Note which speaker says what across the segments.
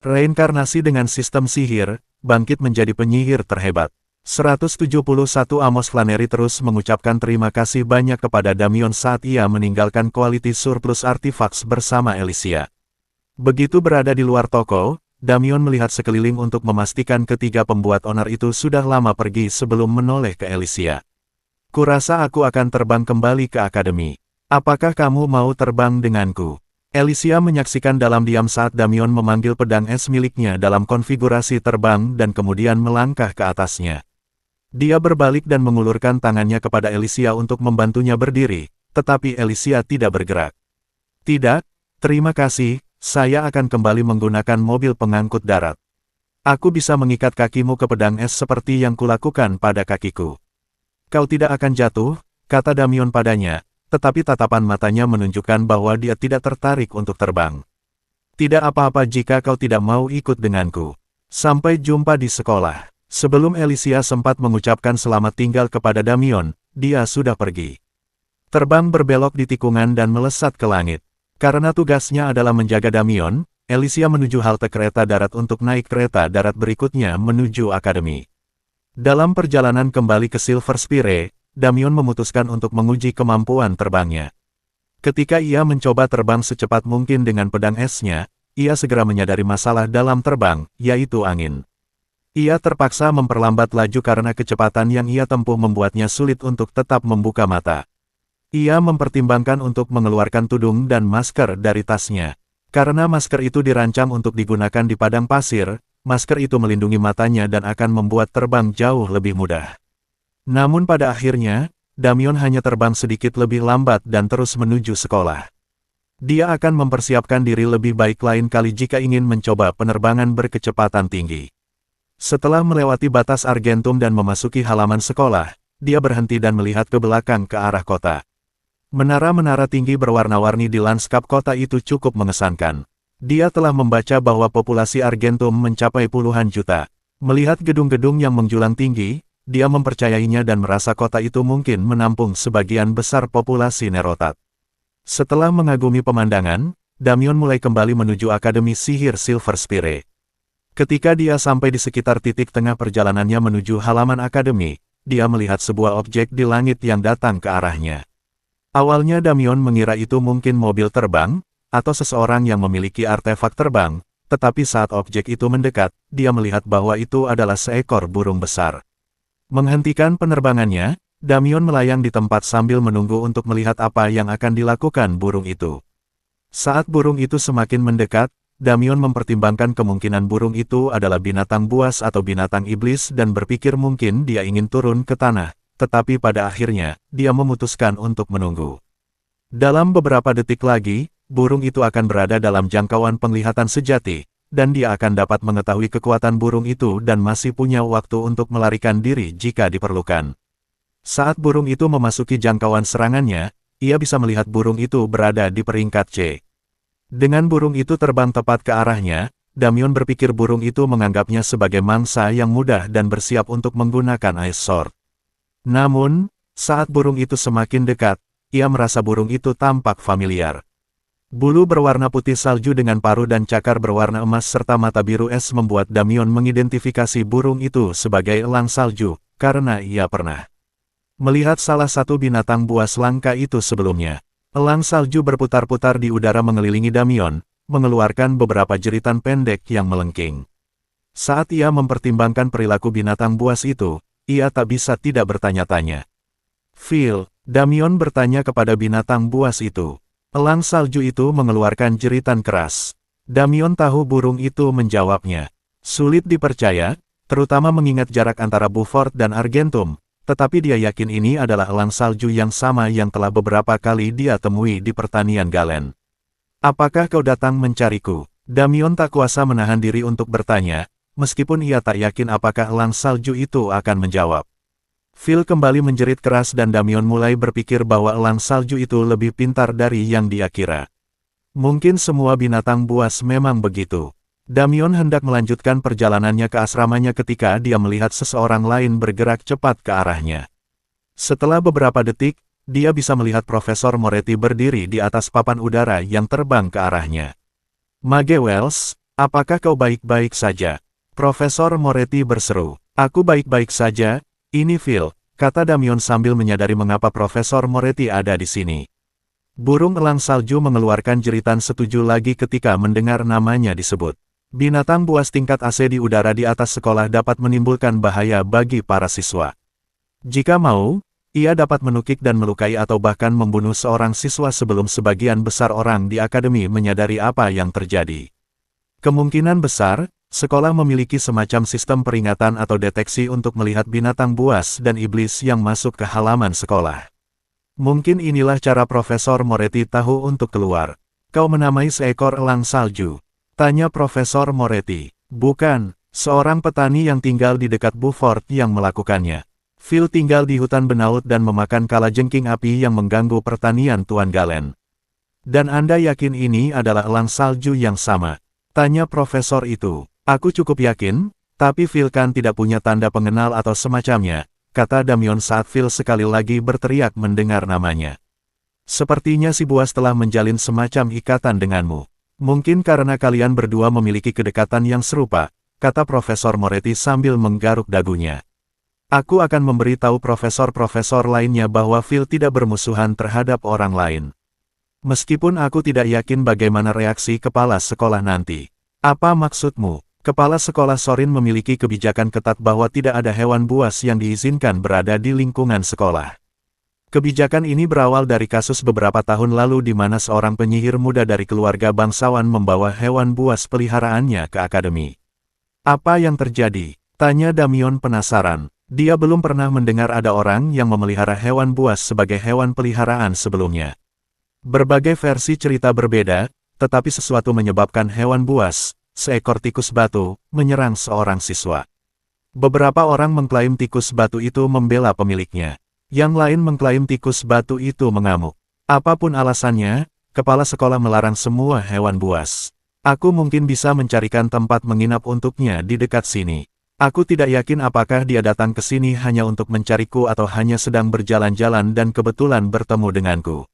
Speaker 1: Reinkarnasi dengan sistem sihir, bangkit menjadi penyihir terhebat. 171 Amos Flannery terus mengucapkan terima kasih banyak kepada Damion saat ia meninggalkan Quality Surplus Artifacts bersama Alicia. Begitu berada di luar toko, Damion melihat sekeliling untuk memastikan ketiga pembuat onar itu sudah lama pergi sebelum menoleh ke Alicia. Kurasa aku akan terbang kembali ke akademi. Apakah kamu mau terbang denganku? Alicia menyaksikan dalam diam saat Damion memanggil pedang es miliknya dalam konfigurasi terbang dan kemudian melangkah ke atasnya. Dia berbalik dan mengulurkan tangannya kepada Alicia untuk membantunya berdiri, tetapi Alicia tidak bergerak. Tidak, terima kasih, saya akan kembali menggunakan mobil pengangkut darat. Aku bisa mengikat kakimu ke pedang es seperti yang kulakukan pada kakiku. Kau tidak akan jatuh, kata Damion padanya, tetapi tatapan matanya menunjukkan bahwa dia tidak tertarik untuk terbang. Tidak apa-apa jika kau tidak mau ikut denganku. Sampai jumpa di sekolah. Sebelum Alicia sempat mengucapkan selamat tinggal kepada Damion, dia sudah pergi. Terbang berbelok di tikungan dan melesat ke langit. Karena tugasnya adalah menjaga Damion, Alicia menuju halte kereta darat untuk naik kereta darat berikutnya menuju akademi. Dalam perjalanan kembali ke Silver Spire, Damion memutuskan untuk menguji kemampuan terbangnya. Ketika ia mencoba terbang secepat mungkin dengan pedang esnya, ia segera menyadari masalah dalam terbang, yaitu angin. Ia terpaksa memperlambat laju karena kecepatan yang ia tempuh membuatnya sulit untuk tetap membuka mata. Ia mempertimbangkan untuk mengeluarkan tudung dan masker dari tasnya. Karena masker itu dirancang untuk digunakan di padang pasir, masker itu melindungi matanya dan akan membuat terbang jauh lebih mudah. Namun pada akhirnya, Damion hanya terbang sedikit lebih lambat dan terus menuju sekolah. Dia akan mempersiapkan diri lebih baik lain kali jika ingin mencoba penerbangan berkecepatan tinggi. Setelah melewati batas Argentum dan memasuki halaman sekolah, dia berhenti dan melihat ke belakang ke arah kota. Menara-menara tinggi berwarna-warni di lanskap kota itu cukup mengesankan. Dia telah membaca bahwa populasi Argentum mencapai puluhan juta. Melihat gedung-gedung yang menjulang tinggi, dia mempercayainya dan merasa kota itu mungkin menampung sebagian besar populasi Nerotat. Setelah mengagumi pemandangan, Damion mulai kembali menuju Akademi Sihir Silver Spire. Ketika dia sampai di sekitar titik tengah perjalanannya menuju halaman akademi, dia melihat sebuah objek di langit yang datang ke arahnya. Awalnya Damion mengira itu mungkin mobil terbang, atau seseorang yang memiliki artefak terbang, tetapi saat objek itu mendekat, dia melihat bahwa itu adalah seekor burung besar. Menghentikan penerbangannya, Damion melayang di tempat sambil menunggu untuk melihat apa yang akan dilakukan burung itu. Saat burung itu semakin mendekat, Damion mempertimbangkan kemungkinan burung itu adalah binatang buas atau binatang iblis dan berpikir mungkin dia ingin turun ke tanah, tetapi pada akhirnya, dia memutuskan untuk menunggu. Dalam beberapa detik lagi, burung itu akan berada dalam jangkauan penglihatan sejati, dan dia akan dapat mengetahui kekuatan burung itu dan masih punya waktu untuk melarikan diri jika diperlukan. Saat burung itu memasuki jangkauan serangannya, ia bisa melihat burung itu berada di peringkat C. Dengan burung itu terbang tepat ke arahnya, Damion berpikir burung itu menganggapnya sebagai mangsa yang mudah dan bersiap untuk menggunakan Ice Sword. Namun, saat burung itu semakin dekat, ia merasa burung itu tampak familiar. Bulu berwarna putih salju dengan paruh dan cakar berwarna emas serta mata biru es membuat Damion mengidentifikasi burung itu sebagai elang salju, karena ia pernah melihat salah satu binatang buas langka itu sebelumnya. Elang salju berputar-putar di udara mengelilingi Damion, mengeluarkan beberapa jeritan pendek yang melengking. Saat ia mempertimbangkan perilaku binatang buas itu, ia tak bisa tidak bertanya-tanya. "Phil," Damion bertanya kepada binatang buas itu. Elang salju itu mengeluarkan jeritan keras. Damion tahu burung itu menjawabnya. Sulit dipercaya, terutama mengingat jarak antara Beaufort dan Argentum, tetapi dia yakin ini adalah elang salju yang sama yang telah beberapa kali dia temui di pertanian Galen. "Apakah kau datang mencariku?" Damion tak kuasa menahan diri untuk bertanya, meskipun ia tak yakin apakah elang salju itu akan menjawab. Phil kembali menjerit keras dan Damion mulai berpikir bahwa elang salju itu lebih pintar dari yang dia kira. Mungkin semua binatang buas memang begitu. Damion hendak melanjutkan perjalanannya ke asramanya ketika dia melihat seseorang lain bergerak cepat ke arahnya. Setelah beberapa detik, dia bisa melihat Profesor Moretti berdiri di atas papan udara yang terbang ke arahnya. "Mage Wells," Apakah kau baik-baik saja? Profesor Moretti berseru. Aku baik-baik saja, ini Phil, kata Damien sambil menyadari mengapa Profesor Moretti ada di sini. Burung elang salju mengeluarkan jeritan setuju lagi ketika mendengar namanya disebut. Binatang buas tingkat AC di udara di atas sekolah dapat menimbulkan bahaya bagi para siswa. Jika mau, ia dapat menukik dan melukai atau bahkan membunuh seorang siswa sebelum sebagian besar orang di akademi menyadari apa yang terjadi. Kemungkinan besar, sekolah memiliki semacam sistem peringatan atau deteksi untuk melihat binatang buas dan iblis yang masuk ke halaman sekolah. Mungkin inilah cara Profesor Moretti tahu untuk keluar. Kau menamai seekor elang salju? Tanya Profesor Moretti. Bukan, seorang petani yang tinggal di dekat Beaufort yang melakukannya. Phil tinggal di hutan benaut dan memakan kalajengking api yang mengganggu pertanian Tuan Galen. Dan Anda yakin ini adalah elang salju yang sama? Tanya profesor itu. Aku cukup yakin, tapi Phil kan tidak punya tanda pengenal atau semacamnya, kata Damien saat Phil sekali lagi berteriak mendengar namanya. Sepertinya si buas telah menjalin semacam ikatan denganmu. Mungkin karena kalian berdua memiliki kedekatan yang serupa, kata Profesor Moretti sambil menggaruk dagunya. Aku akan memberitahu profesor-profesor lainnya bahwa Phil tidak bermusuhan terhadap orang lain. Meskipun aku tidak yakin bagaimana reaksi kepala sekolah nanti. Apa maksudmu? Kepala sekolah Sorin memiliki kebijakan ketat bahwa tidak ada hewan buas yang diizinkan berada di lingkungan sekolah. Kebijakan ini berawal dari kasus beberapa tahun lalu di mana seorang penyihir muda dari keluarga bangsawan membawa hewan buas peliharaannya ke akademi. Apa yang terjadi? Tanya Damien penasaran. Dia belum pernah mendengar ada orang yang memelihara hewan buas sebagai hewan peliharaan sebelumnya. Berbagai versi cerita berbeda, tetapi sesuatu menyebabkan hewan buas, seekor tikus batu, menyerang seorang siswa. Beberapa orang mengklaim tikus batu itu membela pemiliknya. Yang lain mengklaim tikus batu itu mengamuk. Apapun alasannya, kepala sekolah melarang semua hewan buas. Aku mungkin bisa mencarikan tempat menginap untuknya di dekat sini. Aku tidak yakin apakah dia datang ke sini hanya untuk mencariku atau hanya sedang berjalan-jalan dan kebetulan bertemu denganku.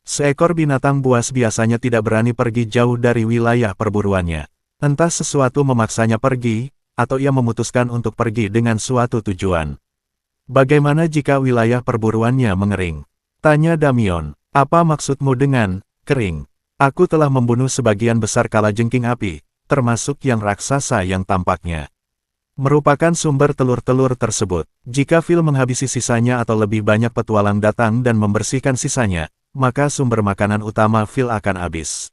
Speaker 1: Seekor binatang buas biasanya tidak berani pergi jauh dari wilayah perburuannya. Entah sesuatu memaksanya pergi, atau ia memutuskan untuk pergi dengan suatu tujuan. Bagaimana jika wilayah perburuannya mengering? Tanya Damien. Apa maksudmu dengan kering? Aku telah membunuh sebagian besar kalajengking api, termasuk yang raksasa yang tampaknya merupakan sumber telur-telur tersebut. Jika Phil menghabisi sisanya atau lebih banyak petualang datang dan membersihkan sisanya, maka sumber makanan utama Phil akan habis.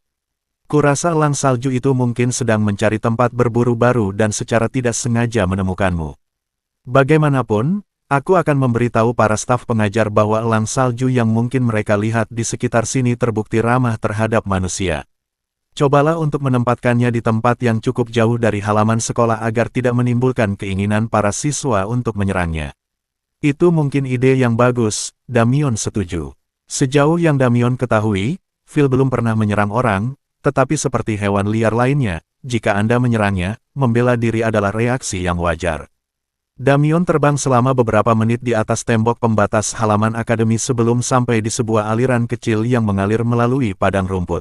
Speaker 1: Kurasa elang salju itu mungkin sedang mencari tempat berburu baru dan secara tidak sengaja menemukanmu. Bagaimanapun, aku akan memberitahu para staf pengajar bahwa elang salju yang mungkin mereka lihat di sekitar sini terbukti ramah terhadap manusia. Cobalah untuk menempatkannya di tempat yang cukup jauh dari halaman sekolah agar tidak menimbulkan keinginan para siswa untuk menyerangnya. Itu mungkin ide yang bagus, Damien setuju. Sejauh yang Damien ketahui, Phil belum pernah menyerang orang, tetapi seperti hewan liar lainnya, jika Anda menyerangnya, membela diri adalah reaksi yang wajar. Damien terbang selama beberapa menit di atas tembok pembatas halaman akademi sebelum sampai di sebuah aliran kecil yang mengalir melalui padang rumput.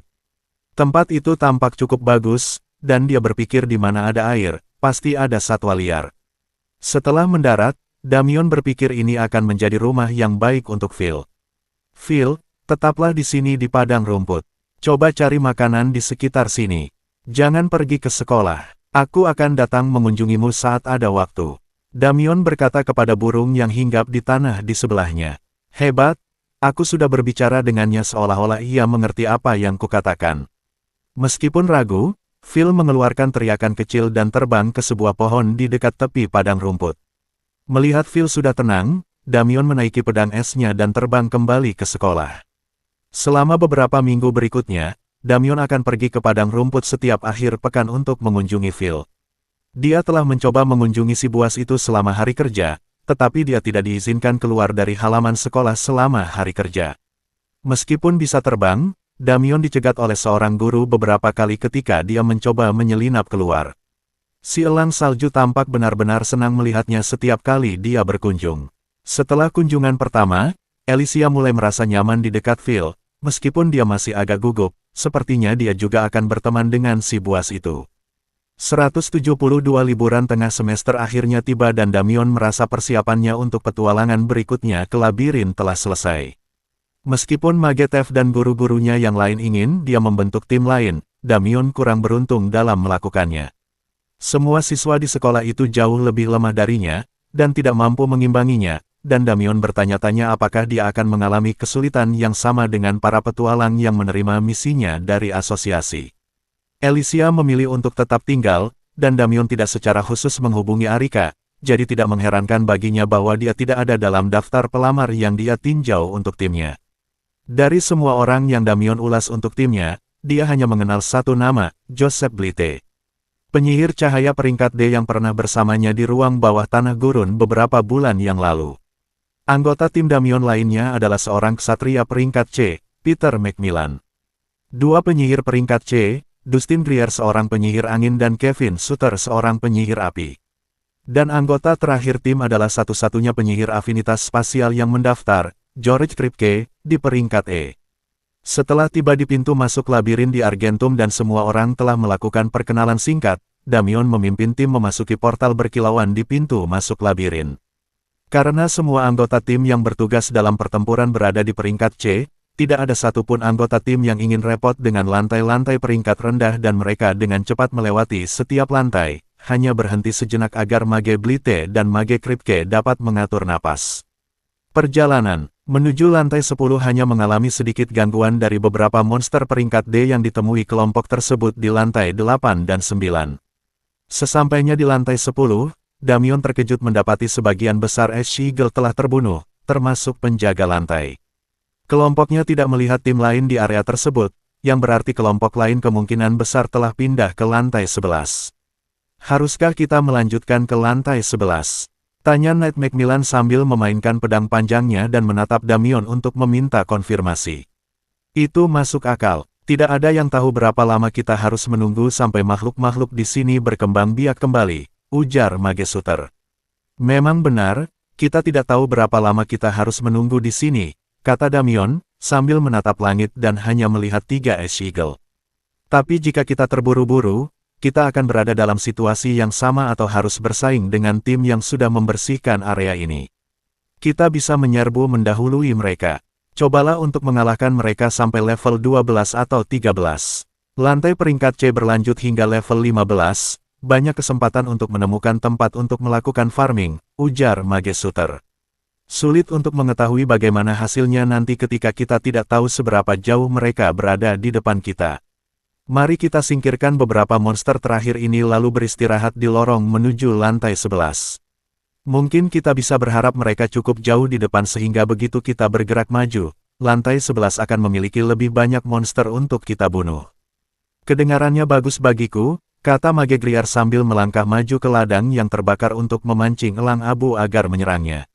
Speaker 1: Tempat itu tampak cukup bagus, dan dia berpikir di mana ada air, pasti ada satwa liar. Setelah mendarat, Damien berpikir ini akan menjadi rumah yang baik untuk Phil. Phil, tetaplah di sini di padang rumput. Coba cari makanan di sekitar sini. Jangan pergi ke sekolah. Aku akan datang mengunjungimu saat ada waktu. Damien berkata kepada burung yang hinggap di tanah di sebelahnya. Hebat, aku sudah berbicara dengannya seolah-olah ia mengerti apa yang kukatakan. Meskipun ragu, Phil mengeluarkan teriakan kecil dan terbang ke sebuah pohon di dekat tepi padang rumput. Melihat Phil sudah tenang, Damien menaiki pedang esnya dan terbang kembali ke sekolah. Selama beberapa minggu berikutnya, Damien akan pergi ke padang rumput setiap akhir pekan untuk mengunjungi Phil. Dia telah mencoba mengunjungi si buas itu selama hari kerja, tetapi dia tidak diizinkan keluar dari halaman sekolah selama hari kerja. Meskipun bisa terbang, Damien dicegat oleh seorang guru beberapa kali ketika dia mencoba menyelinap keluar. Si elang salju tampak benar-benar senang melihatnya setiap kali dia berkunjung. Setelah kunjungan pertama, Alicia mulai merasa nyaman di dekat Phil, meskipun dia masih agak gugup, sepertinya dia juga akan berteman dengan si buas itu. 172 liburan tengah semester akhirnya tiba dan Damion merasa persiapannya untuk petualangan berikutnya ke labirin telah selesai. Meskipun Magetev dan guru-gurunya yang lain ingin dia membentuk tim lain, Damion kurang beruntung dalam melakukannya. Semua siswa di sekolah itu jauh lebih lemah darinya, dan tidak mampu mengimbanginya, dan Damion bertanya-tanya apakah dia akan mengalami kesulitan yang sama dengan para petualang yang menerima misinya dari asosiasi. Alicia memilih untuk tetap tinggal, dan Damion tidak secara khusus menghubungi Arika, jadi tidak mengherankan baginya bahwa dia tidak ada dalam daftar pelamar yang dia tinjau untuk timnya. Dari semua orang yang Damion ulas untuk timnya, dia hanya mengenal satu nama, Joseph Blite. Penyihir cahaya peringkat D yang pernah bersamanya di ruang bawah tanah gurun beberapa bulan yang lalu. Anggota tim Damion lainnya adalah seorang ksatria peringkat C, Peter Macmillan. Dua penyihir peringkat C, Dustin Grier seorang penyihir angin dan Kevin Suter seorang penyihir api. Dan anggota terakhir tim adalah satu-satunya penyihir afinitas spasial yang mendaftar, George Kripke, di peringkat E. Setelah tiba di pintu masuk labirin di Argentum dan semua orang telah melakukan perkenalan singkat, Damion memimpin tim memasuki portal berkilauan di pintu masuk labirin. Karena semua anggota tim yang bertugas dalam pertempuran berada di peringkat C, tidak ada satupun anggota tim yang ingin repot dengan lantai-lantai peringkat rendah dan mereka dengan cepat melewati setiap lantai, hanya berhenti sejenak agar Mage Blite dan Mage Kripke dapat mengatur napas. Perjalanan menuju lantai 10 hanya mengalami sedikit gangguan dari beberapa monster peringkat D yang ditemui kelompok tersebut di lantai 8 dan 9. Sesampainya di lantai 10, Damion terkejut mendapati sebagian besar Eagle telah terbunuh, termasuk penjaga lantai. Kelompoknya tidak melihat tim lain di area tersebut, yang berarti kelompok lain kemungkinan besar telah pindah ke lantai 11. Haruskah kita melanjutkan ke lantai 11? Tanya Knight Macmillan sambil memainkan pedang panjangnya dan menatap Damion untuk meminta konfirmasi. Itu masuk akal, tidak ada yang tahu berapa lama kita harus menunggu sampai makhluk-makhluk di sini berkembang biak kembali, ujar Mage Suter. Memang benar, kita tidak tahu berapa lama kita harus menunggu di sini, kata Damion, sambil menatap langit dan hanya melihat 3 Eagle. Tapi jika kita terburu-buru, kita akan berada dalam situasi yang sama atau harus bersaing dengan tim yang sudah membersihkan area ini. Kita bisa menyerbu mendahului mereka. Cobalah untuk mengalahkan mereka sampai level 12 atau 13. Lantai peringkat C berlanjut hingga level 15, banyak kesempatan untuk menemukan tempat untuk melakukan farming, ujar Mage Suter. Sulit untuk mengetahui bagaimana hasilnya nanti ketika kita tidak tahu seberapa jauh mereka berada di depan kita. Mari kita singkirkan beberapa monster terakhir ini lalu beristirahat di lorong menuju lantai 11. Mungkin kita bisa berharap mereka cukup jauh di depan sehingga begitu kita bergerak maju, lantai 11 akan memiliki lebih banyak monster untuk kita bunuh. Kedengarannya bagus bagiku, kata Mage Grier sambil melangkah maju ke ladang yang terbakar untuk memancing elang abu agar menyerangnya.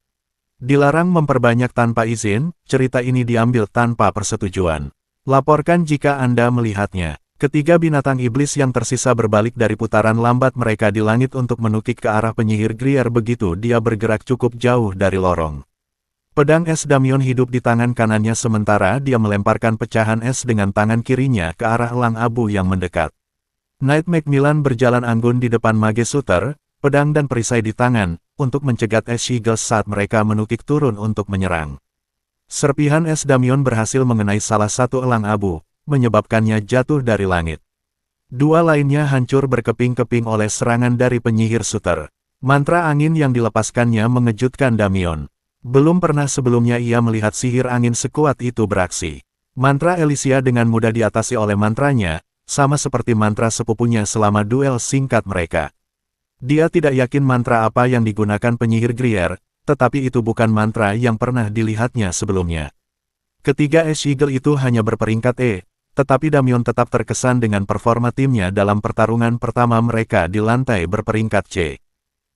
Speaker 1: Dilarang memperbanyak tanpa izin, cerita ini diambil tanpa persetujuan. Laporkan jika Anda melihatnya. Ketiga binatang iblis yang tersisa berbalik dari putaran lambat mereka di langit untuk menukik ke arah penyihir Grier begitu dia bergerak cukup jauh dari lorong. Pedang es Damion hidup di tangan kanannya sementara dia melemparkan pecahan es dengan tangan kirinya ke arah elang abu yang mendekat. Knight Macmillan berjalan anggun di depan Mage Suter, pedang dan perisai di tangan, untuk mencegat Eagle saat mereka menukik turun untuk menyerang. Serpihan es Damion berhasil mengenai salah satu elang abu, menyebabkannya jatuh dari langit. Dua lainnya hancur berkeping-keping oleh serangan dari penyihir Suter. Mantra angin yang dilepaskannya mengejutkan Damion. Belum pernah sebelumnya ia melihat sihir angin sekuat itu beraksi. Mantra Alicia dengan mudah diatasi oleh mantranya, sama seperti mantra sepupunya selama duel singkat mereka. Dia tidak yakin mantra apa yang digunakan penyihir Grier, tetapi itu bukan mantra yang pernah dilihatnya sebelumnya. Ketiga Eagle itu hanya berperingkat E, tetapi Damion tetap terkesan dengan performa timnya dalam pertarungan pertama mereka di lantai berperingkat C.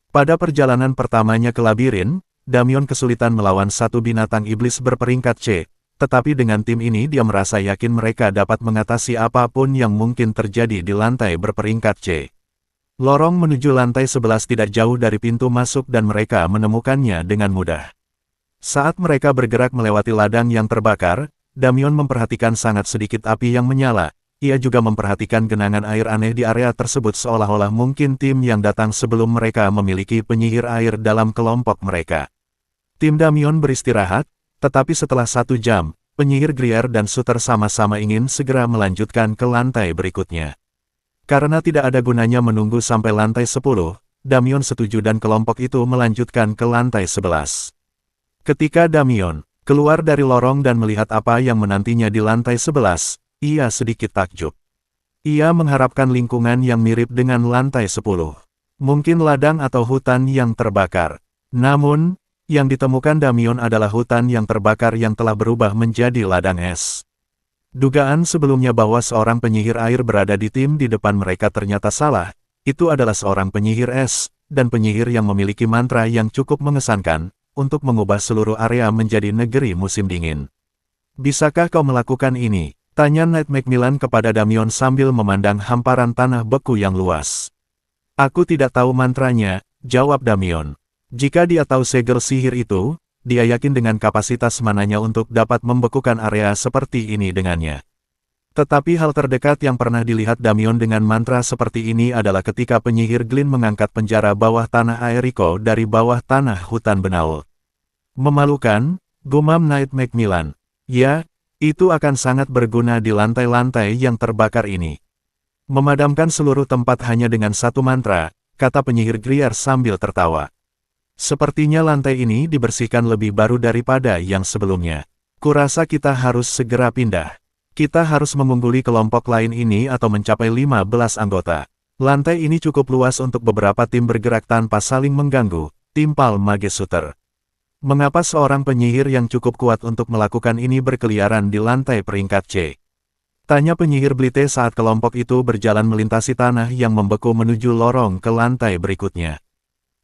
Speaker 1: Pada perjalanan pertamanya ke labirin, Damion kesulitan melawan satu binatang iblis berperingkat C, tetapi dengan tim ini dia merasa yakin mereka dapat mengatasi apapun yang mungkin terjadi di lantai berperingkat C. Lorong menuju lantai 11 tidak jauh dari pintu masuk dan mereka menemukannya dengan mudah. Saat mereka bergerak melewati ladang yang terbakar, Damion memperhatikan sangat sedikit api yang menyala, ia juga memperhatikan genangan air aneh di area tersebut seolah-olah mungkin tim yang datang sebelum mereka memiliki penyihir air dalam kelompok mereka. Tim Damion beristirahat, tetapi setelah 1 jam, penyihir Grier dan Suter sama-sama ingin segera melanjutkan ke lantai berikutnya. Karena tidak ada gunanya menunggu sampai lantai 10, Damion setuju dan kelompok itu melanjutkan ke lantai 11. Ketika Damion keluar dari lorong dan melihat apa yang menantinya di lantai 11, ia sedikit takjub. Ia mengharapkan lingkungan yang mirip dengan lantai 10. Mungkin ladang atau hutan yang terbakar. Namun, yang ditemukan Damion adalah hutan yang terbakar yang telah berubah menjadi ladang es. Dugaan sebelumnya bahwa seorang penyihir air berada di tim di depan mereka ternyata salah. Itu adalah seorang penyihir es, dan penyihir yang memiliki mantra yang cukup mengesankan, untuk mengubah seluruh area menjadi negeri musim dingin. Bisakah kau melakukan ini? Tanya Knight Macmillan kepada Damion sambil memandang hamparan tanah beku yang luas. Aku tidak tahu mantranya, jawab Damion. Jika dia tahu segel sihir itu, dia yakin dengan kapasitas mananya untuk dapat membekukan area seperti ini dengannya. Tetapi hal terdekat yang pernah dilihat Damion dengan mantra seperti ini adalah ketika penyihir Glynn mengangkat penjara bawah tanah Aeriko dari bawah tanah hutan Benaul. Memalukan, gumam Knight Macmillan. Ya, itu akan sangat berguna di lantai-lantai yang terbakar ini. Memadamkan seluruh tempat hanya dengan 1 mantra, kata penyihir Grier sambil tertawa. Sepertinya lantai ini dibersihkan lebih baru daripada yang sebelumnya. Kurasa kita harus segera pindah. Kita harus mengungguli kelompok lain ini atau mencapai 15 anggota. Lantai ini cukup luas untuk beberapa tim bergerak tanpa saling mengganggu, timpal Mage Suter. Mengapa seorang penyihir yang cukup kuat untuk melakukan ini berkeliaran di lantai peringkat C? Tanya penyihir Blite saat kelompok itu berjalan melintasi tanah yang membeku menuju lorong ke lantai berikutnya.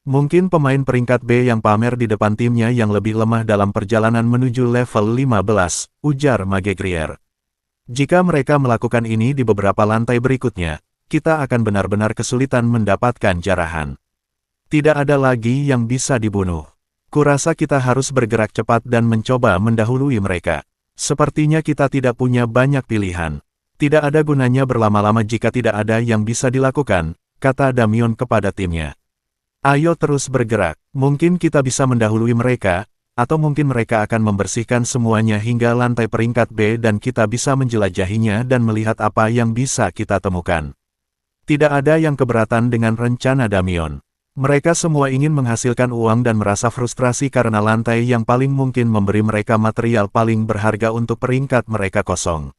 Speaker 1: Mungkin pemain peringkat B yang pamer di depan timnya yang lebih lemah dalam perjalanan menuju level 15, ujar Mage Grier. Jika mereka melakukan ini di beberapa lantai berikutnya, kita akan benar-benar kesulitan mendapatkan jarahan. Tidak ada lagi yang bisa dibunuh. Kurasa kita harus bergerak cepat dan mencoba mendahului mereka. Sepertinya kita tidak punya banyak pilihan. Tidak ada gunanya berlama-lama jika tidak ada yang bisa dilakukan, kata Damion kepada timnya. Ayo terus bergerak, mungkin kita bisa mendahului mereka, atau mungkin mereka akan membersihkan semuanya hingga lantai peringkat B dan kita bisa menjelajahinya dan melihat apa yang bisa kita temukan. Tidak ada yang keberatan dengan rencana Damion. Mereka semua ingin menghasilkan uang dan merasa frustrasi karena lantai yang paling mungkin memberi mereka material paling berharga untuk peringkat mereka kosong.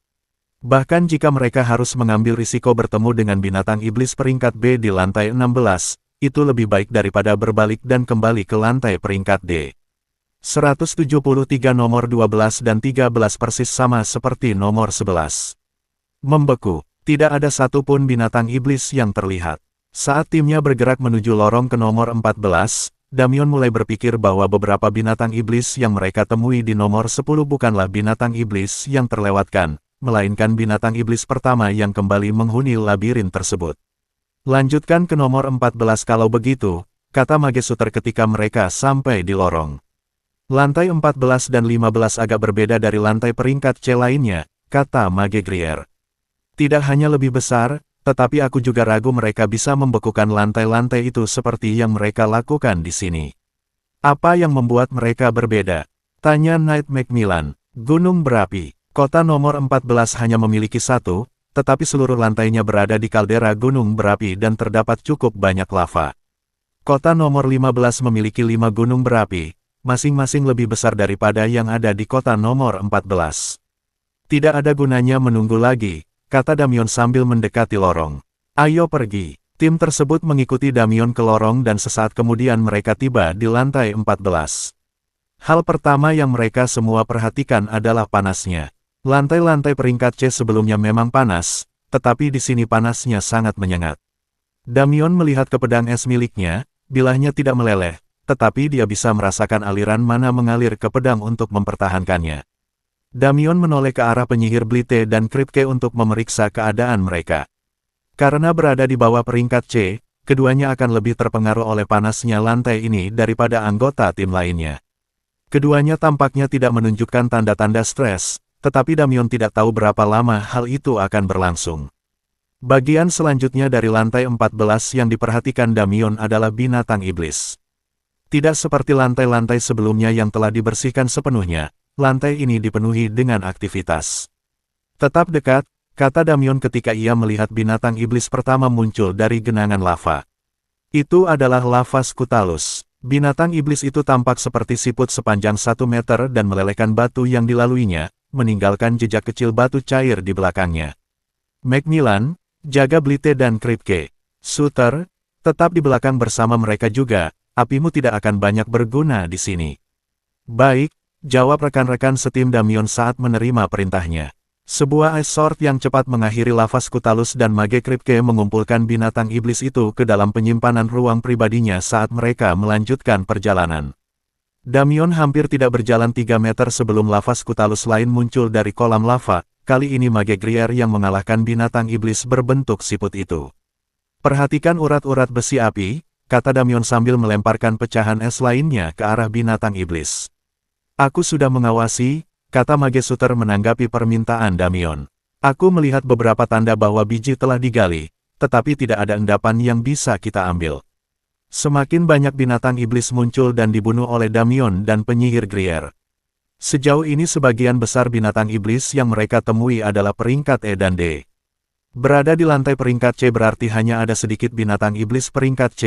Speaker 1: Bahkan jika mereka harus mengambil risiko bertemu dengan binatang iblis peringkat B di lantai 16, itu lebih baik daripada berbalik dan kembali ke lantai peringkat D. 173 nomor 12 dan 13 persis sama seperti nomor 11. Membeku, tidak ada satupun binatang iblis yang terlihat. Saat timnya bergerak menuju lorong ke nomor 14, Damion mulai berpikir bahwa beberapa binatang iblis yang mereka temui di nomor 10 bukanlah binatang iblis yang terlewatkan, melainkan binatang iblis pertama yang kembali menghuni labirin tersebut. Lanjutkan ke nomor 14 kalau begitu, kata Mage Suter ketika mereka sampai di lorong. Lantai 14 dan 15 agak berbeda dari lantai peringkat C lainnya, kata Mage Grier. Tidak hanya lebih besar, tetapi aku juga ragu mereka bisa membekukan lantai-lantai itu seperti yang mereka lakukan di sini. Apa yang membuat mereka berbeda? Tanya Knight Macmillan. Gunung berapi. Kota nomor 14 hanya memiliki 1, tetapi seluruh lantainya berada di kaldera gunung berapi dan terdapat cukup banyak lava. Kota nomor 15 memiliki 5 gunung berapi, masing-masing lebih besar daripada yang ada di kota nomor 14. Tidak ada gunanya menunggu lagi, kata Damion sambil mendekati lorong. Ayo pergi. Tim tersebut mengikuti Damion ke lorong dan sesaat kemudian mereka tiba di lantai 14. Hal pertama yang mereka semua perhatikan adalah panasnya. Lantai-lantai peringkat C sebelumnya memang panas, tetapi di sini panasnya sangat menyengat. Damion melihat ke pedang es miliknya, bilahnya tidak meleleh, tetapi dia bisa merasakan aliran mana mengalir ke pedang untuk mempertahankannya. Damion menoleh ke arah penyihir Blite dan Kripke untuk memeriksa keadaan mereka. Karena berada di bawah peringkat C, keduanya akan lebih terpengaruh oleh panasnya lantai ini daripada anggota tim lainnya. Keduanya tampaknya tidak menunjukkan tanda-tanda stres, tetapi Damion tidak tahu berapa lama hal itu akan berlangsung. Bagian selanjutnya dari lantai 14 yang diperhatikan Damion adalah binatang iblis. Tidak seperti lantai-lantai sebelumnya yang telah dibersihkan sepenuhnya, lantai ini dipenuhi dengan aktivitas. Tetap dekat, kata Damion ketika ia melihat binatang iblis pertama muncul dari genangan lava. Itu adalah lava Scutalus. Binatang iblis itu tampak seperti siput sepanjang 1 meter dan melelehkan batu yang dilaluinya, meninggalkan jejak kecil batu cair di belakangnya. Macmillan, jaga Blite dan Kripke. Suter, tetap di belakang bersama mereka juga, apimu tidak akan banyak berguna di sini. Baik, jawab rekan-rekan setim Damion saat menerima perintahnya. Sebuah Ice Sword yang cepat mengakhiri lava Scutalus dan Mage Kripke mengumpulkan binatang iblis itu ke dalam penyimpanan ruang pribadinya saat mereka melanjutkan perjalanan. Damion hampir tidak berjalan 3 meter sebelum lava Scutalus lain muncul dari kolam lava, kali ini Mage Grier yang mengalahkan binatang iblis berbentuk siput itu. Perhatikan urat-urat besi api, kata Damion sambil melemparkan pecahan es lainnya ke arah binatang iblis. Aku sudah mengawasi, kata Mage Suter menanggapi permintaan Damion. Aku melihat beberapa tanda bahwa biji telah digali, tetapi tidak ada endapan yang bisa kita ambil. Semakin banyak binatang iblis muncul dan dibunuh oleh Damion dan penyihir Grier. Sejauh ini sebagian besar binatang iblis yang mereka temui adalah peringkat E dan D. Berada di lantai peringkat C berarti hanya ada sedikit binatang iblis peringkat C.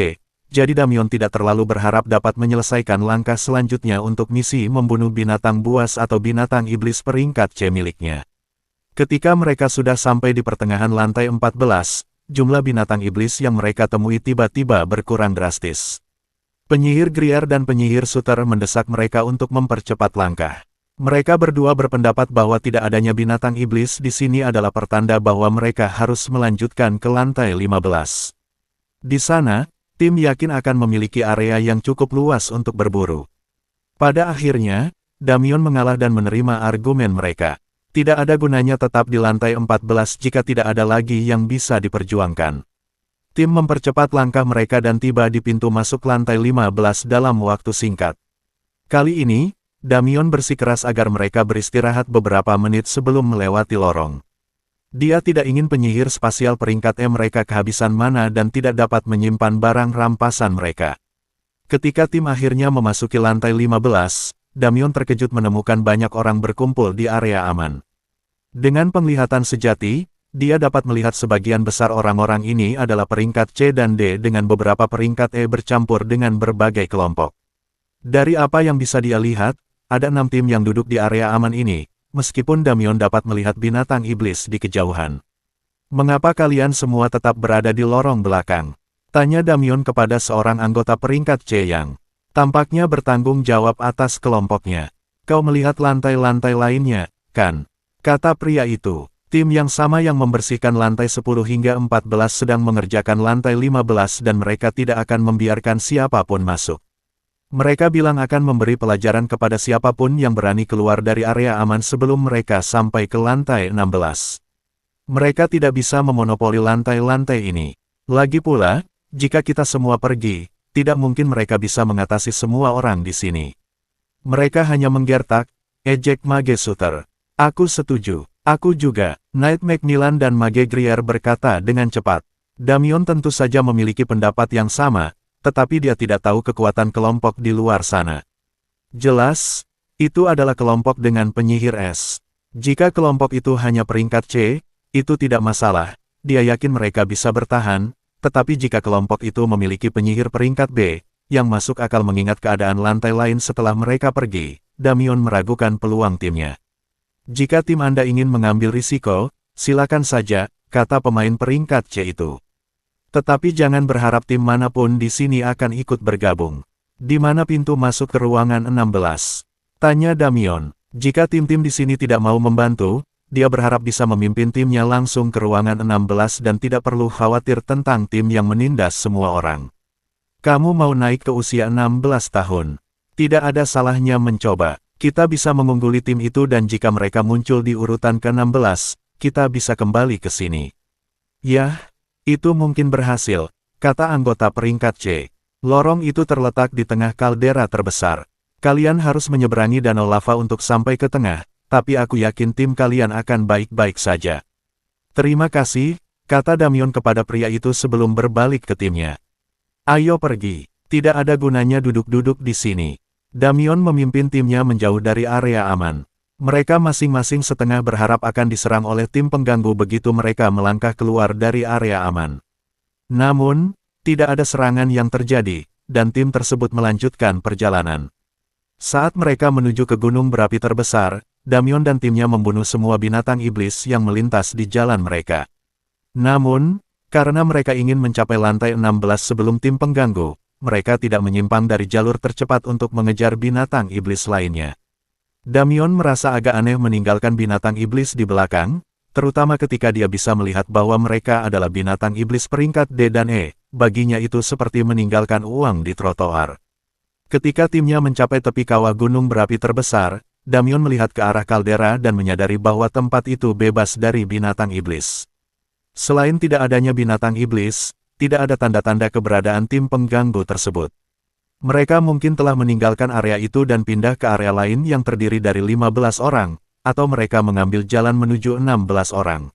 Speaker 1: Jadi Damion tidak terlalu berharap dapat menyelesaikan langkah selanjutnya untuk misi membunuh binatang buas atau binatang iblis peringkat C miliknya. Ketika mereka sudah sampai di pertengahan lantai 14, jumlah binatang iblis yang mereka temui tiba-tiba berkurang drastis. Penyihir Grier dan penyihir Suter mendesak mereka untuk mempercepat langkah. Mereka berdua berpendapat bahwa tidak adanya binatang iblis di sini adalah pertanda bahwa mereka harus melanjutkan ke lantai 15. Di sana, tim yakin akan memiliki area yang cukup luas untuk berburu. Pada akhirnya, Damion mengalah dan menerima argumen mereka. Tidak ada gunanya tetap di lantai 14 jika tidak ada lagi yang bisa diperjuangkan. Tim mempercepat langkah mereka dan tiba di pintu masuk lantai 15 dalam waktu singkat. Kali ini, Damion bersikeras agar mereka beristirahat beberapa menit sebelum melewati lorong. Dia tidak ingin penyihir spasial peringkat E mereka kehabisan mana dan tidak dapat menyimpan barang rampasan mereka. Ketika tim akhirnya memasuki lantai 15, Damion terkejut menemukan banyak orang berkumpul di area aman. Dengan penglihatan sejati, dia dapat melihat sebagian besar orang-orang ini adalah peringkat C dan D dengan beberapa peringkat E bercampur dengan berbagai kelompok. Dari apa yang bisa dia lihat, ada 6 tim yang duduk di area aman ini. Meskipun Damion dapat melihat binatang iblis di kejauhan. Mengapa kalian semua tetap berada di lorong belakang? Tanya Damion kepada seorang anggota peringkat C yang tampaknya bertanggung jawab atas kelompoknya. Kau melihat lantai-lantai lainnya, kan? Kata pria itu. Tim yang sama yang membersihkan lantai 10 hingga 14 sedang mengerjakan lantai 15 dan mereka tidak akan membiarkan siapapun masuk. Mereka bilang akan memberi pelajaran kepada siapapun yang berani keluar dari area aman sebelum mereka sampai ke lantai 16. Mereka tidak bisa memonopoli lantai-lantai ini. Lagi pula, jika kita semua pergi, tidak mungkin mereka bisa mengatasi semua orang di sini. Mereka hanya menggertak, ejek Mage Suter. Aku setuju. Aku juga. Knight Macmillan dan Mage Grier berkata dengan cepat. Damion tentu saja memiliki pendapat yang sama, tetapi dia tidak tahu kekuatan kelompok di luar sana. Jelas, itu adalah kelompok dengan penyihir S. Jika kelompok itu hanya peringkat C, itu tidak masalah, dia yakin mereka bisa bertahan, tetapi jika kelompok itu memiliki penyihir peringkat B, yang masuk akal mengingat keadaan lantai lain setelah mereka pergi, Damion meragukan peluang timnya. Jika tim Anda ingin mengambil risiko, silakan saja, kata pemain peringkat C itu. Tetapi jangan berharap tim manapun di sini akan ikut bergabung. Di mana pintu masuk ke ruangan 16? Tanya Damion. Jika tim-tim di sini tidak mau membantu, dia berharap bisa memimpin timnya langsung ke ruangan 16 dan tidak perlu khawatir tentang tim yang menindas semua orang. Kamu mau naik ke usia 16 tahun. Tidak ada salahnya mencoba. Kita bisa mengungguli tim itu dan jika mereka muncul di urutan ke-16, kita bisa kembali ke sini. Yah. Itu mungkin berhasil, kata anggota peringkat C. Lorong itu terletak di tengah kaldera terbesar. Kalian harus menyeberangi danau lava untuk sampai ke tengah, tapi aku yakin tim kalian akan baik-baik saja. Terima kasih, kata Damyon kepada pria itu sebelum berbalik ke timnya. Ayo pergi, tidak ada gunanya duduk-duduk di sini. Damyon memimpin timnya menjauh dari area aman. Mereka masing-masing setengah berharap akan diserang oleh tim pengganggu begitu mereka melangkah keluar dari area aman. Namun, tidak ada serangan yang terjadi, dan tim tersebut melanjutkan perjalanan. Saat mereka menuju ke gunung berapi terbesar, Damyon dan timnya membunuh semua binatang iblis yang melintas di jalan mereka. Namun, karena mereka ingin mencapai lantai 16 sebelum tim pengganggu, mereka tidak menyimpang dari jalur tercepat untuk mengejar binatang iblis lainnya. Damyon merasa agak aneh meninggalkan binatang iblis di belakang, terutama ketika dia bisa melihat bahwa mereka adalah binatang iblis peringkat D dan E, baginya itu seperti meninggalkan uang di trotoar. Ketika timnya mencapai tepi kawah gunung berapi terbesar, Damyon melihat ke arah kaldera dan menyadari bahwa tempat itu bebas dari binatang iblis. Selain tidak adanya binatang iblis, tidak ada tanda-tanda keberadaan tim pengganggu tersebut. Mereka mungkin telah meninggalkan area itu dan pindah ke area lain yang terdiri dari 15 orang, atau mereka mengambil jalan menuju 16 orang.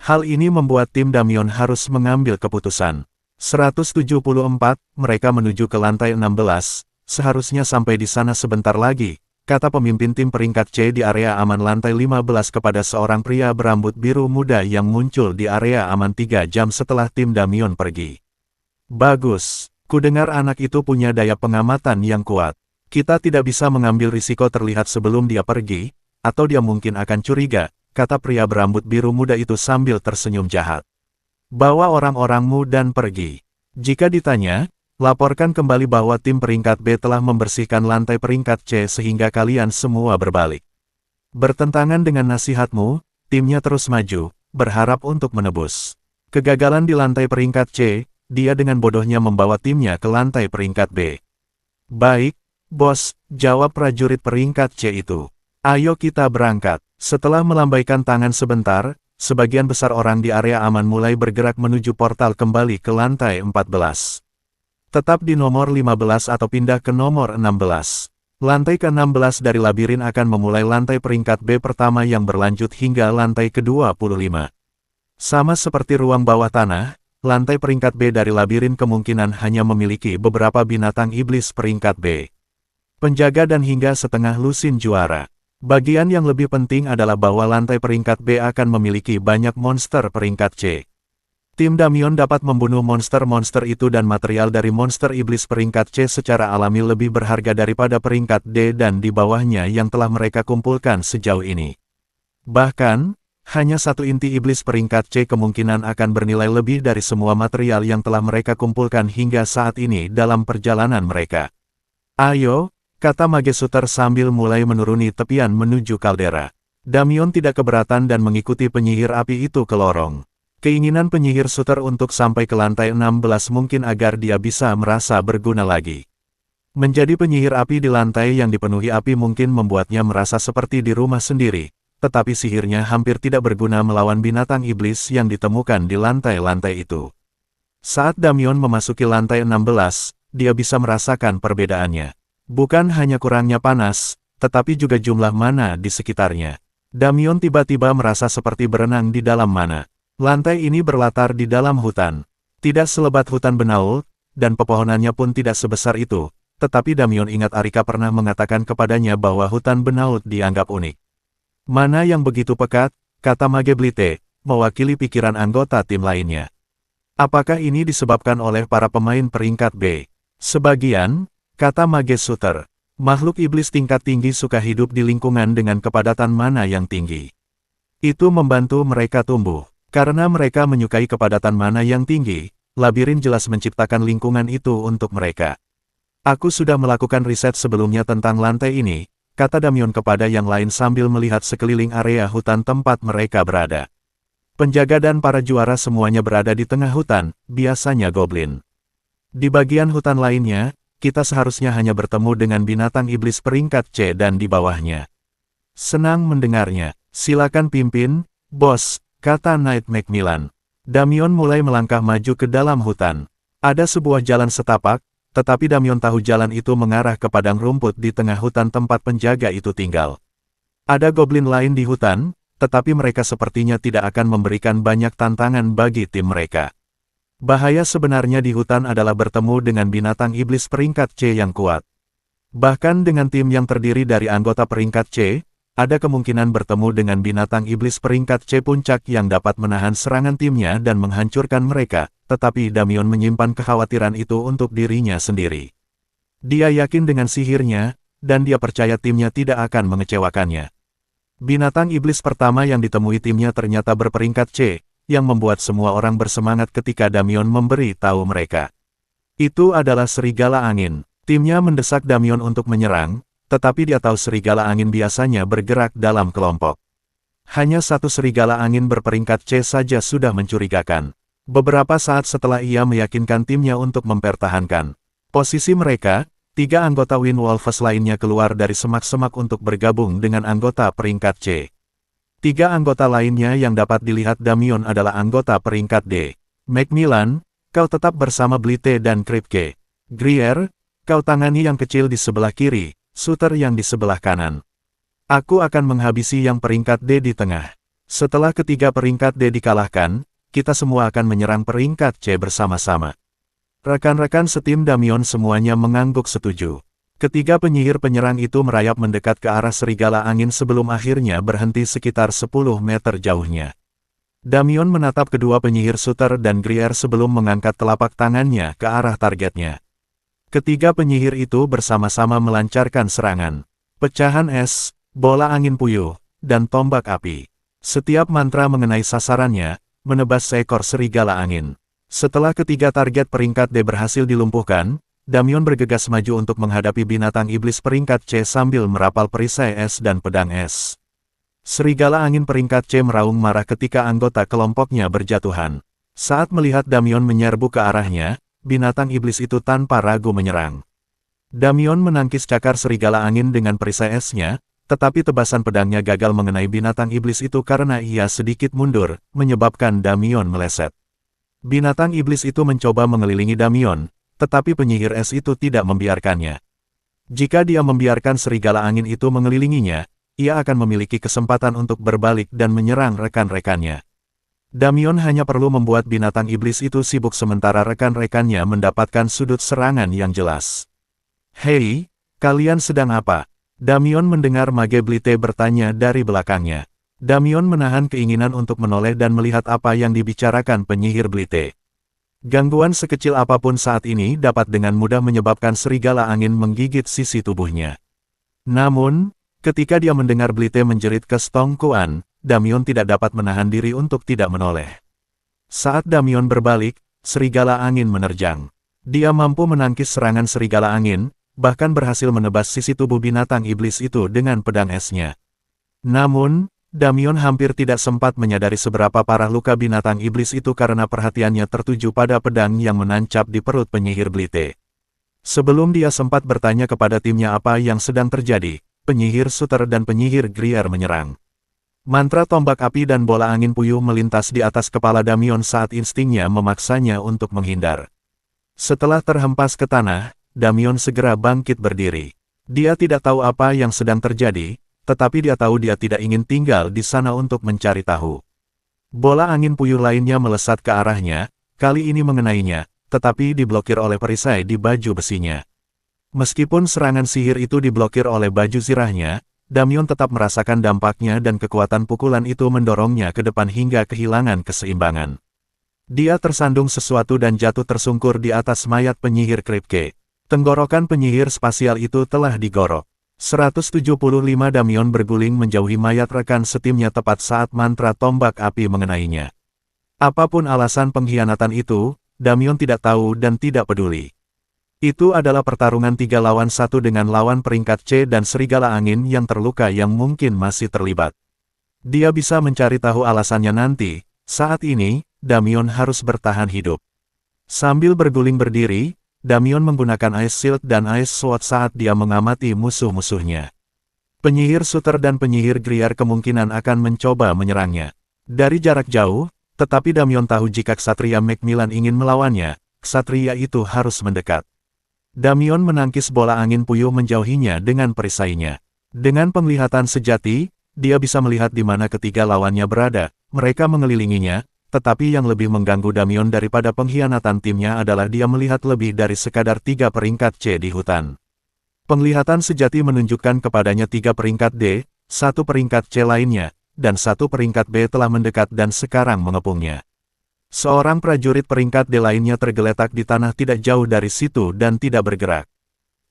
Speaker 1: Hal ini membuat tim Damyon harus mengambil keputusan. 174, mereka menuju ke lantai 16, seharusnya sampai di sana sebentar lagi, kata pemimpin tim peringkat C di area aman lantai 15 kepada seorang pria berambut biru muda yang muncul di area aman 3 jam setelah tim Damyon pergi. Bagus. Kudengar anak itu punya daya pengamatan yang kuat. Kita tidak bisa mengambil risiko terlihat sebelum dia pergi, atau dia mungkin akan curiga, kata pria berambut biru muda itu sambil tersenyum jahat. Bawa orang-orangmu dan pergi. Jika ditanya, laporkan kembali bahwa tim peringkat B telah membersihkan lantai peringkat C sehingga kalian semua berbalik. Bertentangan dengan nasihatmu, timnya terus maju, berharap untuk menebus kegagalan di lantai peringkat C. Dia dengan bodohnya membawa timnya ke lantai peringkat B. Baik, bos, jawab prajurit peringkat C itu. Ayo kita berangkat. Setelah melambaikan tangan sebentar, sebagian besar orang di area aman mulai bergerak menuju portal kembali ke lantai 14. Tetap di nomor 15 atau pindah ke nomor 16. Lantai ke-16 dari labirin akan memulai lantai peringkat B pertama yang berlanjut hingga lantai ke-25. Sama seperti ruang bawah tanah, lantai peringkat B dari labirin kemungkinan hanya memiliki beberapa binatang iblis peringkat B. Penjaga dan hingga setengah lusin juara. Bagian yang lebih penting adalah bahwa lantai peringkat B akan memiliki banyak monster peringkat C. Tim Damyon dapat membunuh monster-monster itu dan material dari monster iblis peringkat C secara alami lebih berharga daripada peringkat D dan di bawahnya yang telah mereka kumpulkan sejauh ini. Bahkan, hanya satu inti iblis peringkat C kemungkinan akan bernilai lebih dari semua material yang telah mereka kumpulkan hingga saat ini dalam perjalanan mereka. Ayo, kata Mage Shooter sambil mulai menuruni tepian menuju kaldera. Damyon tidak keberatan dan mengikuti penyihir api itu ke lorong. Keinginan penyihir Shooter untuk sampai ke lantai 16 mungkin agar dia bisa merasa berguna lagi. Menjadi penyihir api di lantai yang dipenuhi api mungkin membuatnya merasa seperti di rumah sendiri. Tetapi sihirnya hampir tidak berguna melawan binatang iblis yang ditemukan di lantai-lantai itu. Saat Damyon memasuki lantai 16, dia bisa merasakan perbedaannya. Bukan hanya kurangnya panas, tetapi juga jumlah mana di sekitarnya. Damyon tiba-tiba merasa seperti berenang di dalam mana. Lantai ini berlatar di dalam hutan. Tidak selebat hutan Benaul, dan pepohonannya pun tidak sebesar itu, tetapi Damyon ingat Arika pernah mengatakan kepadanya bahwa hutan Benaul dianggap unik. Mana yang begitu pekat, kata Mage Blite, mewakili pikiran anggota tim lainnya. Apakah ini disebabkan oleh para pemain peringkat B? Sebagian, kata Mage Shooter. Makhluk iblis tingkat tinggi suka hidup di lingkungan dengan kepadatan mana yang tinggi. Itu membantu mereka tumbuh. Karena mereka menyukai kepadatan mana yang tinggi, labirin jelas menciptakan lingkungan itu untuk mereka. Aku sudah melakukan riset sebelumnya tentang lantai ini, kata Damyon kepada yang lain sambil melihat sekeliling area hutan tempat mereka berada. Penjaga dan para juara semuanya berada di tengah hutan, biasanya goblin. Di bagian hutan lainnya, kita seharusnya hanya bertemu dengan binatang iblis peringkat C dan di bawahnya. Senang mendengarnya. Silakan pimpin, bos, kata Knight Macmillan. Damyon mulai melangkah maju ke dalam hutan. Ada sebuah jalan setapak, tetapi Damyon tahu jalan itu mengarah ke padang rumput di tengah hutan tempat penjaga itu tinggal. Ada goblin lain di hutan, tetapi mereka sepertinya tidak akan memberikan banyak tantangan bagi tim mereka. Bahaya sebenarnya di hutan adalah bertemu dengan binatang iblis peringkat C yang kuat. Bahkan dengan tim yang terdiri dari anggota peringkat C, ada kemungkinan bertemu dengan binatang iblis peringkat C puncak yang dapat menahan serangan timnya dan menghancurkan mereka, tetapi Damion menyimpan kekhawatiran itu untuk dirinya sendiri. Dia yakin dengan sihirnya, dan dia percaya timnya tidak akan mengecewakannya. Binatang iblis pertama yang ditemui timnya ternyata berperingkat C, yang membuat semua orang bersemangat ketika Damion memberi tahu mereka. Itu adalah serigala angin. Timnya mendesak Damion untuk menyerang, tetapi dia tahu serigala angin biasanya bergerak dalam kelompok. Hanya satu serigala angin berperingkat C saja sudah mencurigakan. Beberapa saat setelah ia meyakinkan timnya untuk mempertahankan posisi mereka, 3 anggota Wind Wolves lainnya keluar dari semak-semak untuk bergabung dengan anggota peringkat C. 3 anggota lainnya yang dapat dilihat Damion adalah anggota peringkat D. Macmillan, kau tetap bersama Blite dan Kripke. Grier, kau tangani yang kecil di sebelah kiri, Suter yang di sebelah kanan. Aku akan menghabisi yang peringkat D di tengah. Setelah ketiga peringkat D dikalahkan, kita semua akan menyerang peringkat C bersama-sama. Rekan-rekan setim Damion semuanya mengangguk setuju. Ketiga penyihir penyerang itu merayap mendekat ke arah serigala angin sebelum akhirnya berhenti sekitar 10 meter jauhnya. Damion menatap kedua penyihir Suter dan Grier sebelum mengangkat telapak tangannya ke arah targetnya. Ketiga penyihir itu bersama-sama melancarkan serangan. Pecahan es, bola angin puyuh, dan tombak api. Setiap mantra mengenai sasarannya, menebas seekor serigala angin. Setelah ketiga target peringkat D berhasil dilumpuhkan, Damion bergegas maju untuk menghadapi binatang iblis peringkat C sambil merapal perisai es dan pedang es. Serigala angin peringkat C meraung marah ketika anggota kelompoknya berjatuhan. Saat melihat Damion menyerbu ke arahnya, binatang iblis itu tanpa ragu menyerang. Damion menangkis cakar serigala angin dengan perisai esnya, tetapi tebasan pedangnya gagal mengenai binatang iblis itu karena ia sedikit mundur, menyebabkan Damion meleset. Binatang iblis itu mencoba mengelilingi Damion, tetapi penyihir es itu tidak membiarkannya. Jika dia membiarkan serigala angin itu mengelilinginya, ia akan memiliki kesempatan untuk berbalik dan menyerang rekan-rekannya. Damion hanya perlu membuat binatang iblis itu sibuk sementara rekan-rekannya mendapatkan sudut serangan yang jelas. "Hei, kalian sedang apa?" Damion mendengar Mage Blite bertanya dari belakangnya. Damion menahan keinginan untuk menoleh dan melihat apa yang dibicarakan penyihir Blite. Gangguan sekecil apapun saat ini dapat dengan mudah menyebabkan serigala angin menggigit sisi tubuhnya. Namun, ketika dia mendengar Blite menjerit ke Stong Kuan, Damion tidak dapat menahan diri untuk tidak menoleh. Saat Damion berbalik, serigala angin menerjang. Dia mampu menangkis serangan serigala angin, bahkan berhasil menebas sisi tubuh binatang iblis itu dengan pedang esnya. Namun, Damion hampir tidak sempat menyadari seberapa parah luka binatang iblis itu karena perhatiannya tertuju pada pedang yang menancap di perut penyihir Blite. Sebelum dia sempat bertanya kepada timnya apa yang sedang terjadi, penyihir Suter dan penyihir Grier menyerang. Mantra tombak api dan bola angin puyuh melintas di atas kepala Damion saat instingnya memaksanya untuk menghindar. Setelah terhempas ke tanah, Damion segera bangkit berdiri. Dia tidak tahu apa yang sedang terjadi, tetapi dia tahu dia tidak ingin tinggal di sana untuk mencari tahu. Bola angin puyuh lainnya melesat ke arahnya, kali ini mengenainya, tetapi diblokir oleh perisai di baju besinya. Meskipun serangan sihir itu diblokir oleh baju zirahnya, Damion tetap merasakan dampaknya dan kekuatan pukulan itu mendorongnya ke depan hingga kehilangan keseimbangan. Dia tersandung sesuatu dan jatuh tersungkur di atas mayat penyihir Kripke. Tenggorokan penyihir spasial itu telah digorok. 175 Damion berguling menjauhi mayat rekan setimnya tepat saat mantra tombak api mengenainya. Apapun alasan pengkhianatan itu, Damion tidak tahu dan tidak peduli. Itu adalah pertarungan 3 lawan 1 dengan lawan peringkat C dan serigala angin yang terluka yang mungkin masih terlibat. Dia bisa mencari tahu alasannya nanti. Saat ini, Damion harus bertahan hidup. Sambil berguling berdiri, Damion menggunakan Ice Shield dan Ice Sword saat dia mengamati musuh-musuhnya. Penyihir Suter dan penyihir Grier kemungkinan akan mencoba menyerangnya. Dari jarak jauh, tetapi Damion tahu jika Ksatria Macmillan ingin melawannya, Ksatria itu harus mendekat. Damion menangkis bola angin puyuh menjauhinya dengan perisainya. Dengan penglihatan sejati, dia bisa melihat di mana ketiga lawannya berada, mereka mengelilinginya, tetapi yang lebih mengganggu Damion daripada pengkhianatan timnya adalah dia melihat lebih dari sekadar 3 peringkat C di hutan. Penglihatan sejati menunjukkan kepadanya 3 peringkat D, 1 peringkat C lainnya, dan 1 peringkat B telah mendekat dan sekarang mengepungnya. Seorang prajurit peringkat D lainnya tergeletak di tanah tidak jauh dari situ dan tidak bergerak.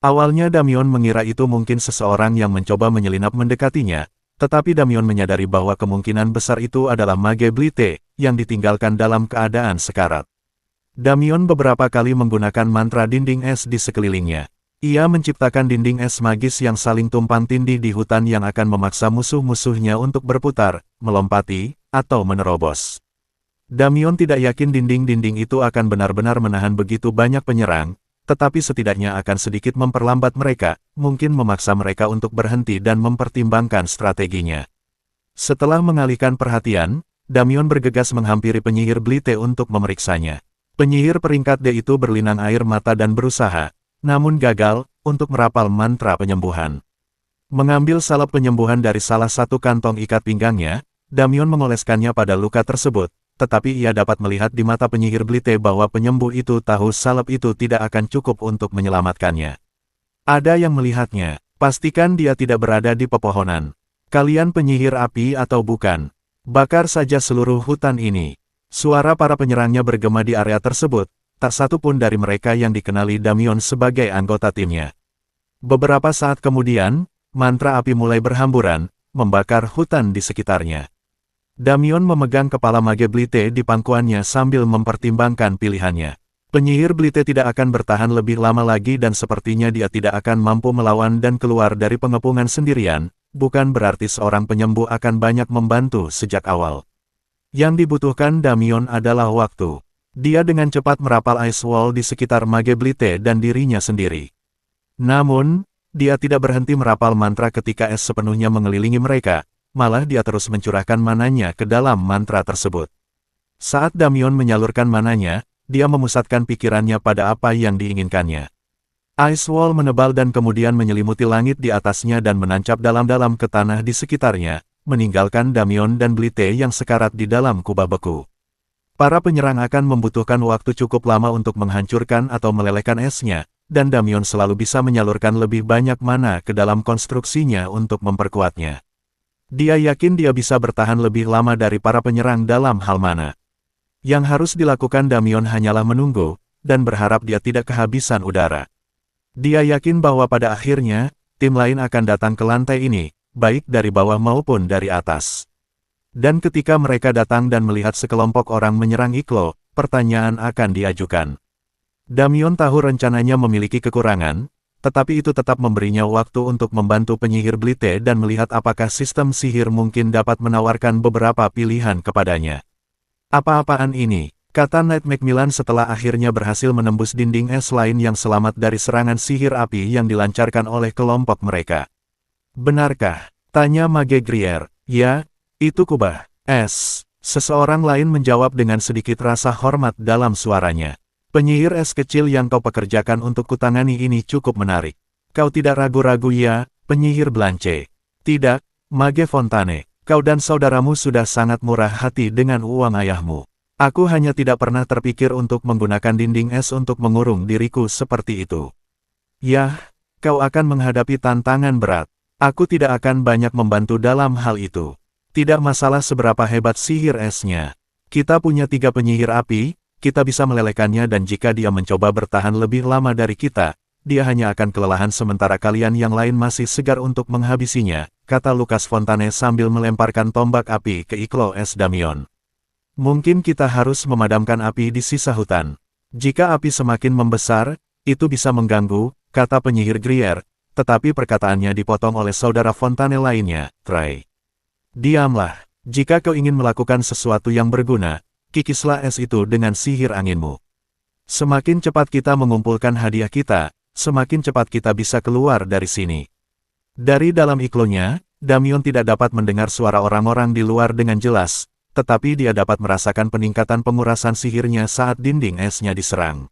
Speaker 1: Awalnya Damion mengira itu mungkin seseorang yang mencoba menyelinap mendekatinya, tetapi Damion menyadari bahwa kemungkinan besar itu adalah Mage Blite, yang ditinggalkan dalam keadaan sekarat. Damion beberapa kali menggunakan mantra dinding es di sekelilingnya. Ia menciptakan dinding es magis yang saling tumpang tindih di hutan yang akan memaksa musuh-musuhnya untuk berputar, melompati, atau menerobos. Damion tidak yakin dinding-dinding itu akan benar-benar menahan begitu banyak penyerang, tetapi setidaknya akan sedikit memperlambat mereka, mungkin memaksa mereka untuk berhenti dan mempertimbangkan strateginya. Setelah mengalihkan perhatian, Damion bergegas menghampiri penyihir Blite untuk memeriksanya. Penyihir peringkat D itu berlinang air mata dan berusaha, namun gagal, untuk merapal mantra penyembuhan. Mengambil salep penyembuhan dari salah satu kantong ikat pinggangnya, Damion mengoleskannya pada luka tersebut, tetapi ia dapat melihat di mata penyihir Blite bahwa penyembuh itu tahu salep itu tidak akan cukup untuk menyelamatkannya. Ada yang melihatnya, pastikan dia tidak berada di pepohonan. Kalian penyihir api atau bukan? Bakar saja seluruh hutan ini. Suara para penyerangnya bergema di area tersebut, tak satu pun dari mereka yang dikenali Damion sebagai anggota timnya. Beberapa saat kemudian, mantra api mulai berhamburan, membakar hutan di sekitarnya. Damion memegang kepala Mage Blite di pangkuannya sambil mempertimbangkan pilihannya. Penyihir Blite tidak akan bertahan lebih lama lagi dan sepertinya dia tidak akan mampu melawan dan keluar dari pengepungan sendirian, bukan berarti seorang penyembuh akan banyak membantu sejak awal. Yang dibutuhkan Damion adalah waktu. Dia dengan cepat merapal Ice Wall di sekitar Mage Blite dan dirinya sendiri. Namun, dia tidak berhenti merapal mantra ketika es sepenuhnya mengelilingi mereka. Malah dia terus mencurahkan mananya ke dalam mantra tersebut. Saat Damion menyalurkan mananya, dia memusatkan pikirannya pada apa yang diinginkannya. Ice Wall menebal dan kemudian menyelimuti langit di atasnya dan menancap dalam-dalam ke tanah di sekitarnya, meninggalkan Damion dan Blite yang sekarat di dalam kubah beku. Para penyerang akan membutuhkan waktu cukup lama untuk menghancurkan atau melelehkan esnya, dan Damion selalu bisa menyalurkan lebih banyak mana ke dalam konstruksinya untuk memperkuatnya. Dia yakin dia bisa bertahan lebih lama dari para penyerang dalam hal mana. Yang harus dilakukan Damion hanyalah menunggu, dan berharap dia tidak kehabisan udara. Dia yakin bahwa pada akhirnya, tim lain akan datang ke lantai ini, baik dari bawah maupun dari atas. Dan ketika mereka datang dan melihat sekelompok orang menyerang Iklo, pertanyaan akan diajukan. Damion tahu rencananya memiliki kekurangan, tetapi itu tetap memberinya waktu untuk membantu penyihir Blite dan melihat apakah sistem sihir mungkin dapat menawarkan beberapa pilihan kepadanya. Apa-apaan ini, kata Knight Macmillan setelah akhirnya berhasil menembus dinding es lain yang selamat dari serangan sihir api yang dilancarkan oleh kelompok mereka. Benarkah? Tanya Mage Grier. Ya, itu kubah es. Seseorang lain menjawab dengan sedikit rasa hormat dalam suaranya. Penyihir es kecil yang kau pekerjakan untuk kutangani ini cukup menarik. Kau tidak ragu-ragu ya, penyihir Blanche? Tidak, Mage Fontane. Kau dan saudaramu sudah sangat murah hati dengan uang ayahmu. Aku hanya tidak pernah terpikir untuk menggunakan dinding es untuk mengurung diriku seperti itu. Yah, kau akan menghadapi tantangan berat. Aku tidak akan banyak membantu dalam hal itu. Tidak masalah seberapa hebat sihir esnya. Kita punya 3 penyihir api, kita bisa melelehkannya dan jika dia mencoba bertahan lebih lama dari kita, dia hanya akan kelelahan sementara kalian yang lain masih segar untuk menghabisinya, kata Lucas Fontane sambil melemparkan tombak api ke Iklo es Damion. Mungkin kita harus memadamkan api di sisa hutan. Jika api semakin membesar, itu bisa mengganggu, kata penyihir Grier, tetapi perkataannya dipotong oleh saudara Fontane lainnya, Trey. Diamlah, jika kau ingin melakukan sesuatu yang berguna, kikislah es itu dengan sihir anginmu. Semakin cepat kita mengumpulkan hadiah kita, semakin cepat kita bisa keluar dari sini. Dari dalam iklonya, Damion tidak dapat mendengar suara orang-orang di luar dengan jelas, tetapi dia dapat merasakan peningkatan pengurasan sihirnya saat dinding esnya diserang.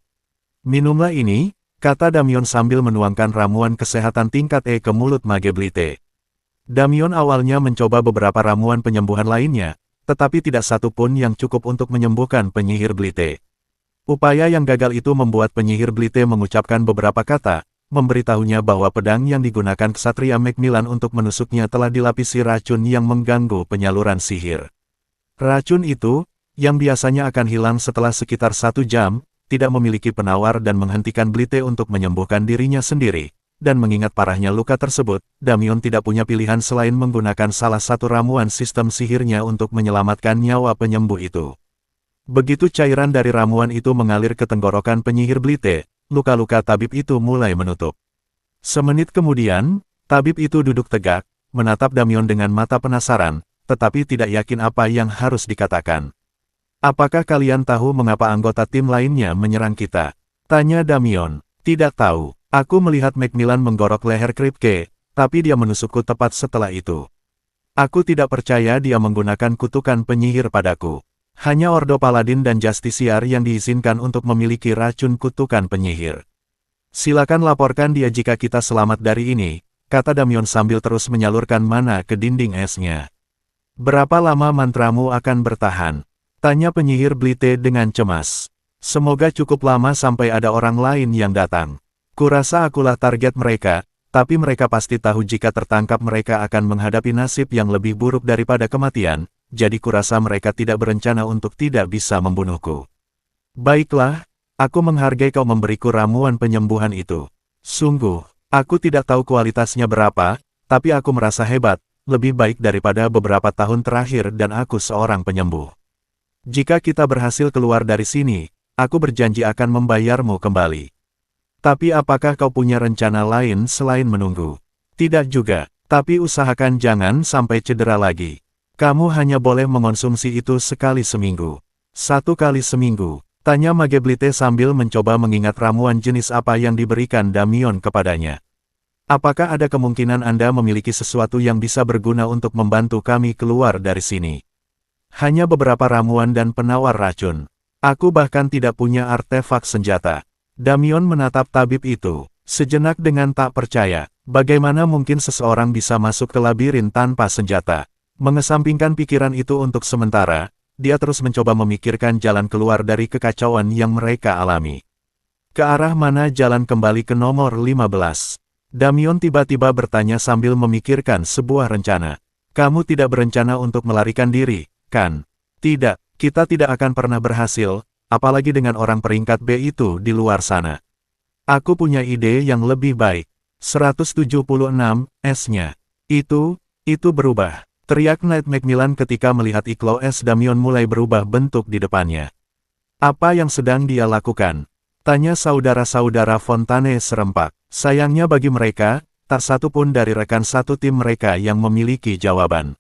Speaker 1: Minumlah ini, kata Damion sambil menuangkan ramuan kesehatan tingkat E ke mulut Mage Blite. Damion awalnya mencoba beberapa ramuan penyembuhan lainnya, tetapi tidak satu pun yang cukup untuk menyembuhkan penyihir Blite. Upaya yang gagal itu membuat penyihir Blite mengucapkan beberapa kata, memberitahunya bahwa pedang yang digunakan Ksatria Macmillan untuk menusuknya telah dilapisi racun yang mengganggu penyaluran sihir. Racun itu, yang biasanya akan hilang setelah sekitar 1 jam, tidak memiliki penawar dan menghentikan Blite untuk menyembuhkan dirinya sendiri. Dan mengingat parahnya luka tersebut, Damion tidak punya pilihan selain menggunakan salah satu ramuan sistem sihirnya untuk menyelamatkan nyawa penyembuh itu. Begitu cairan dari ramuan itu mengalir ke tenggorokan penyihir Blite, luka-luka tabib itu mulai menutup. Semenit kemudian, tabib itu duduk tegak, menatap Damion dengan mata penasaran, tetapi tidak yakin apa yang harus dikatakan. "Apakah kalian tahu mengapa anggota tim lainnya menyerang kita?" tanya Damion. "Tidak tahu. Aku melihat Macmillan menggorok leher Kripke, tapi dia menusukku tepat setelah itu. Aku tidak percaya dia menggunakan kutukan penyihir padaku. Hanya Ordo Paladin dan Justiciar yang diizinkan untuk memiliki racun kutukan penyihir. Silakan laporkan dia jika kita selamat dari ini," kata Damion sambil terus menyalurkan mana ke dinding esnya. "Berapa lama mantramu akan bertahan?" tanya penyihir Blite dengan cemas. "Semoga cukup lama sampai ada orang lain yang datang. Kurasa akulah target mereka, tapi mereka pasti tahu jika tertangkap mereka akan menghadapi nasib yang lebih buruk daripada kematian, jadi kurasa mereka tidak berencana untuk tidak bisa membunuhku. Baiklah, aku menghargai kau memberiku ramuan penyembuhan itu. Sungguh, aku tidak tahu kualitasnya berapa, tapi aku merasa hebat, lebih baik daripada beberapa tahun terakhir dan aku seorang penyembuh. Jika kita berhasil keluar dari sini, aku berjanji akan membayarmu kembali. Tapi apakah kau punya rencana lain selain menunggu?" "Tidak juga, tapi usahakan jangan sampai cedera lagi. Kamu hanya boleh mengonsumsi itu sekali seminggu." "1 kali seminggu?" tanya Mage Blite sambil mencoba mengingat ramuan jenis apa yang diberikan Damion kepadanya. "Apakah ada kemungkinan Anda memiliki sesuatu yang bisa berguna untuk membantu kami keluar dari sini?" "Hanya beberapa ramuan dan penawar racun. Aku bahkan tidak punya artefak senjata." Damion menatap tabib itu, sejenak dengan tak percaya. Bagaimana mungkin seseorang bisa masuk ke labirin tanpa senjata? Mengesampingkan pikiran itu untuk sementara, dia terus mencoba memikirkan jalan keluar dari kekacauan yang mereka alami. Ke arah mana jalan kembali ke nomor 15? Damion tiba-tiba bertanya sambil memikirkan sebuah rencana. "Kamu tidak berencana untuk melarikan diri, kan?" "Tidak, kita tidak akan pernah berhasil. Apalagi dengan orang peringkat B itu di luar sana. Aku punya ide yang lebih baik." 176 S-nya. Itu berubah. Teriak Knight Macmillan ketika melihat iklo es Damion mulai berubah bentuk di depannya. "Apa yang sedang dia lakukan?" tanya saudara-saudara Fontane serempak. Sayangnya bagi mereka, tak satu pun dari rekan satu tim mereka yang memiliki jawaban.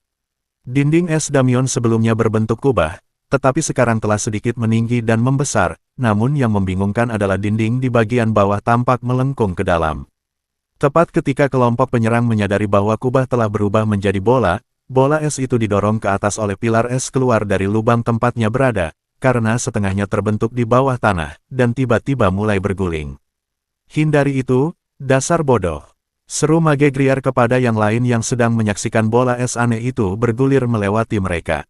Speaker 1: Dinding es Damion sebelumnya berbentuk kubah, tetapi sekarang telah sedikit meninggi dan membesar, namun yang membingungkan adalah dinding di bagian bawah tampak melengkung ke dalam. Tepat ketika kelompok penyerang menyadari bahwa kubah telah berubah menjadi bola, bola es itu didorong ke atas oleh pilar es keluar dari lubang tempatnya berada, karena setengahnya terbentuk di bawah tanah, dan tiba-tiba mulai berguling. "Hindari itu, dasar bodoh!" seru Mage Griar kepada yang lain yang sedang menyaksikan bola es aneh itu bergulir melewati mereka.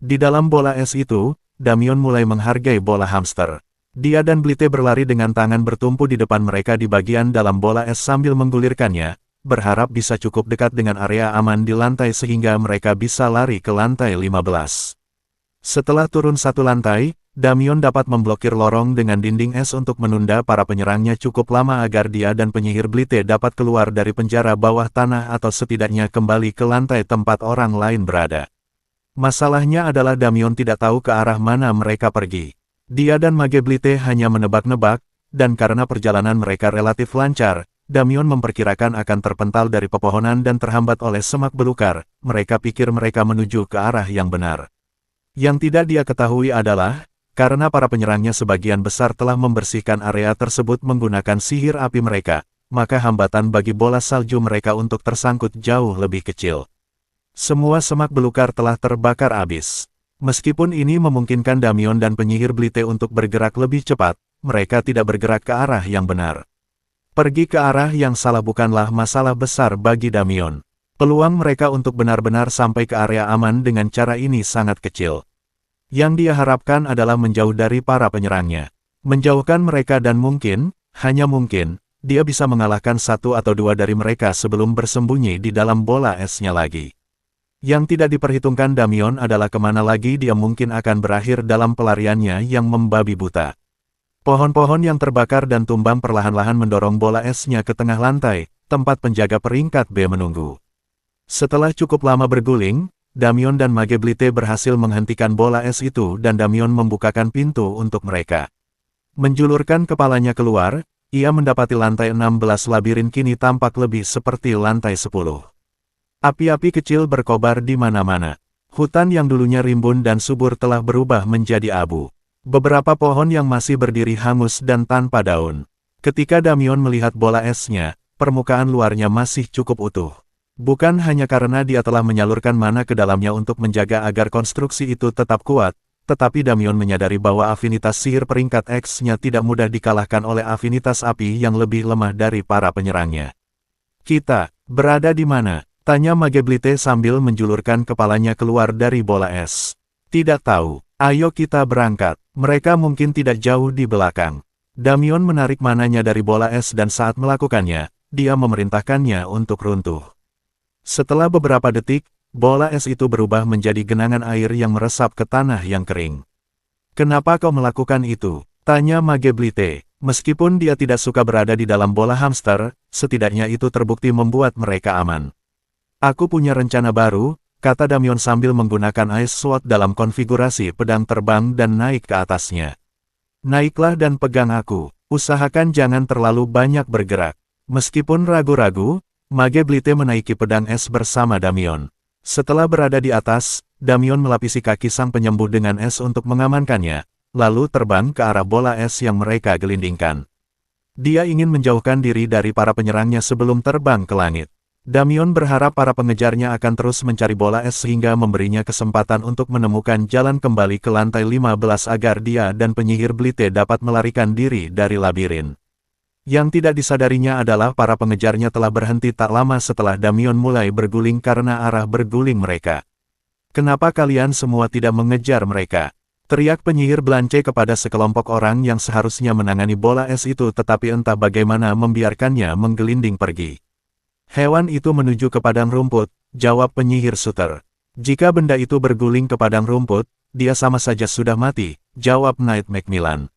Speaker 1: Di dalam bola es itu, Damion mulai menghargai bola hamster. Dia dan Blite berlari dengan tangan bertumpu di depan mereka di bagian dalam bola es sambil menggulirkannya, berharap bisa cukup dekat dengan area aman di lantai sehingga mereka bisa lari ke lantai 15. Setelah turun 1 lantai, Damion dapat memblokir lorong dengan dinding es untuk menunda para penyerangnya cukup lama agar dia dan penyihir Blite dapat keluar dari penjara bawah tanah atau setidaknya kembali ke lantai tempat orang lain berada. Masalahnya adalah Damion tidak tahu ke arah mana mereka pergi. Dia dan Mage Blite hanya menebak-nebak, dan karena perjalanan mereka relatif lancar, Damion memperkirakan akan terpental dari pepohonan dan terhambat oleh semak belukar. Mereka pikir mereka menuju ke arah yang benar. Yang tidak dia ketahui adalah, karena para penyerangnya sebagian besar telah membersihkan area tersebut menggunakan sihir api mereka, maka hambatan bagi bola salju mereka untuk tersangkut jauh lebih kecil. Semua semak belukar telah terbakar habis. Meskipun ini memungkinkan Damion dan penyihir Blite untuk bergerak lebih cepat, mereka tidak bergerak ke arah yang benar. Pergi ke arah yang salah bukanlah masalah besar bagi Damion. Peluang mereka untuk benar-benar sampai ke area aman dengan cara ini sangat kecil. Yang dia harapkan adalah menjauh dari para penyerangnya. Menjauhkan mereka dan mungkin, hanya mungkin, dia bisa mengalahkan satu atau dua dari mereka sebelum bersembunyi di dalam bola esnya lagi. Yang tidak diperhitungkan Damion adalah kemana lagi dia mungkin akan berakhir dalam pelariannya yang membabi buta. Pohon-pohon yang terbakar dan tumbang perlahan-lahan mendorong bola esnya ke tengah lantai, tempat penjaga peringkat B menunggu. Setelah cukup lama berguling, Damion dan Mageblite berhasil menghentikan bola es itu dan Damion membukakan pintu untuk mereka. Menjulurkan kepalanya keluar, ia mendapati lantai 16 labirin kini tampak lebih seperti lantai 10. Api-api kecil berkobar di mana-mana. Hutan yang dulunya rimbun dan subur telah berubah menjadi abu. Beberapa pohon yang masih berdiri hangus dan tanpa daun. Ketika Damion melihat bola esnya, permukaan luarnya masih cukup utuh. Bukan hanya karena dia telah menyalurkan mana ke dalamnya untuk menjaga agar konstruksi itu tetap kuat, tetapi Damion menyadari bahwa afinitas sihir peringkat X-nya tidak mudah dikalahkan oleh afinitas api yang lebih lemah dari para penyerangnya. "Kita berada di mana?" tanya Mageblite sambil menjulurkan kepalanya keluar dari bola es. "Tidak tahu. Ayo kita berangkat. Mereka mungkin tidak jauh di belakang." Damion menarik mananya dari bola es dan saat melakukannya, dia memerintahkannya untuk runtuh. Setelah beberapa detik, bola es itu berubah menjadi genangan air yang meresap ke tanah yang kering. "Kenapa kau melakukan itu?" tanya Mageblite. Meskipun dia tidak suka berada di dalam bola hamster, setidaknya itu terbukti membuat mereka aman. "Aku punya rencana baru," kata Damion sambil menggunakan Ice Sword dalam konfigurasi pedang terbang dan naik ke atasnya. "Naiklah dan pegang aku. Usahakan jangan terlalu banyak bergerak." Meskipun ragu-ragu, Mageblite menaiki pedang es bersama Damion. Setelah berada di atas, Damion melapisi kaki sang penyembuh dengan es untuk mengamankannya, lalu terbang ke arah bola es yang mereka gelindingkan. Dia ingin menjauhkan diri dari para penyerangnya sebelum terbang ke langit. Damion berharap para pengejarnya akan terus mencari bola es sehingga memberinya kesempatan untuk menemukan jalan kembali ke lantai 15 agar dia dan penyihir Blite dapat melarikan diri dari labirin. Yang tidak disadarinya adalah para pengejarnya telah berhenti tak lama setelah Damion mulai berguling karena arah berguling mereka. "Kenapa kalian semua tidak mengejar mereka?" teriak penyihir Blanche kepada sekelompok orang yang seharusnya menangani bola es itu tetapi entah bagaimana membiarkannya menggelinding pergi. "Hewan itu menuju ke padang rumput," jawab penyihir Suter. "Jika benda itu berguling ke padang rumput, dia sama saja sudah mati," jawab Knight Macmillan.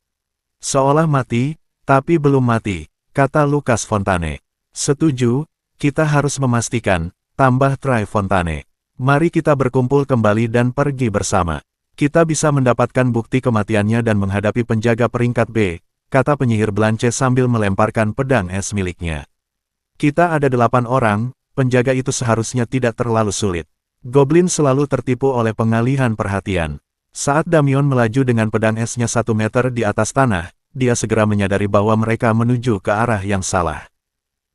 Speaker 1: "Seolah mati, tapi belum mati," kata Lucas Fontane. "Setuju, kita harus memastikan," tambah Tri Fontane. "Mari kita berkumpul kembali dan pergi bersama. Kita bisa mendapatkan bukti kematiannya dan menghadapi penjaga peringkat B," kata penyihir Blanche sambil melemparkan pedang es miliknya. "Kita ada 8 orang, penjaga itu seharusnya tidak terlalu sulit." Goblin selalu tertipu oleh pengalihan perhatian. Saat Damion melaju dengan pedang esnya 1 meter di atas tanah, dia segera menyadari bahwa mereka menuju ke arah yang salah.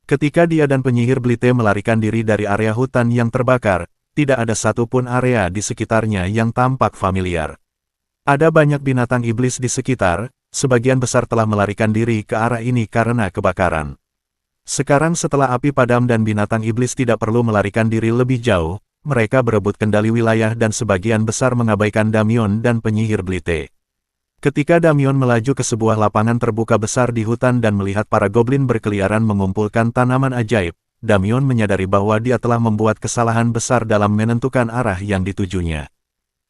Speaker 1: Ketika dia dan penyihir Blite melarikan diri dari area hutan yang terbakar, tidak ada satupun area di sekitarnya yang tampak familiar. Ada banyak binatang iblis di sekitar, sebagian besar telah melarikan diri ke arah ini karena kebakaran. Sekarang setelah api padam dan binatang iblis tidak perlu melarikan diri lebih jauh, mereka berebut kendali wilayah dan sebagian besar mengabaikan Damion dan penyihir Blite. Ketika Damion melaju ke sebuah lapangan terbuka besar di hutan dan melihat para goblin berkeliaran mengumpulkan tanaman ajaib, Damion menyadari bahwa dia telah membuat kesalahan besar dalam menentukan arah yang ditujunya.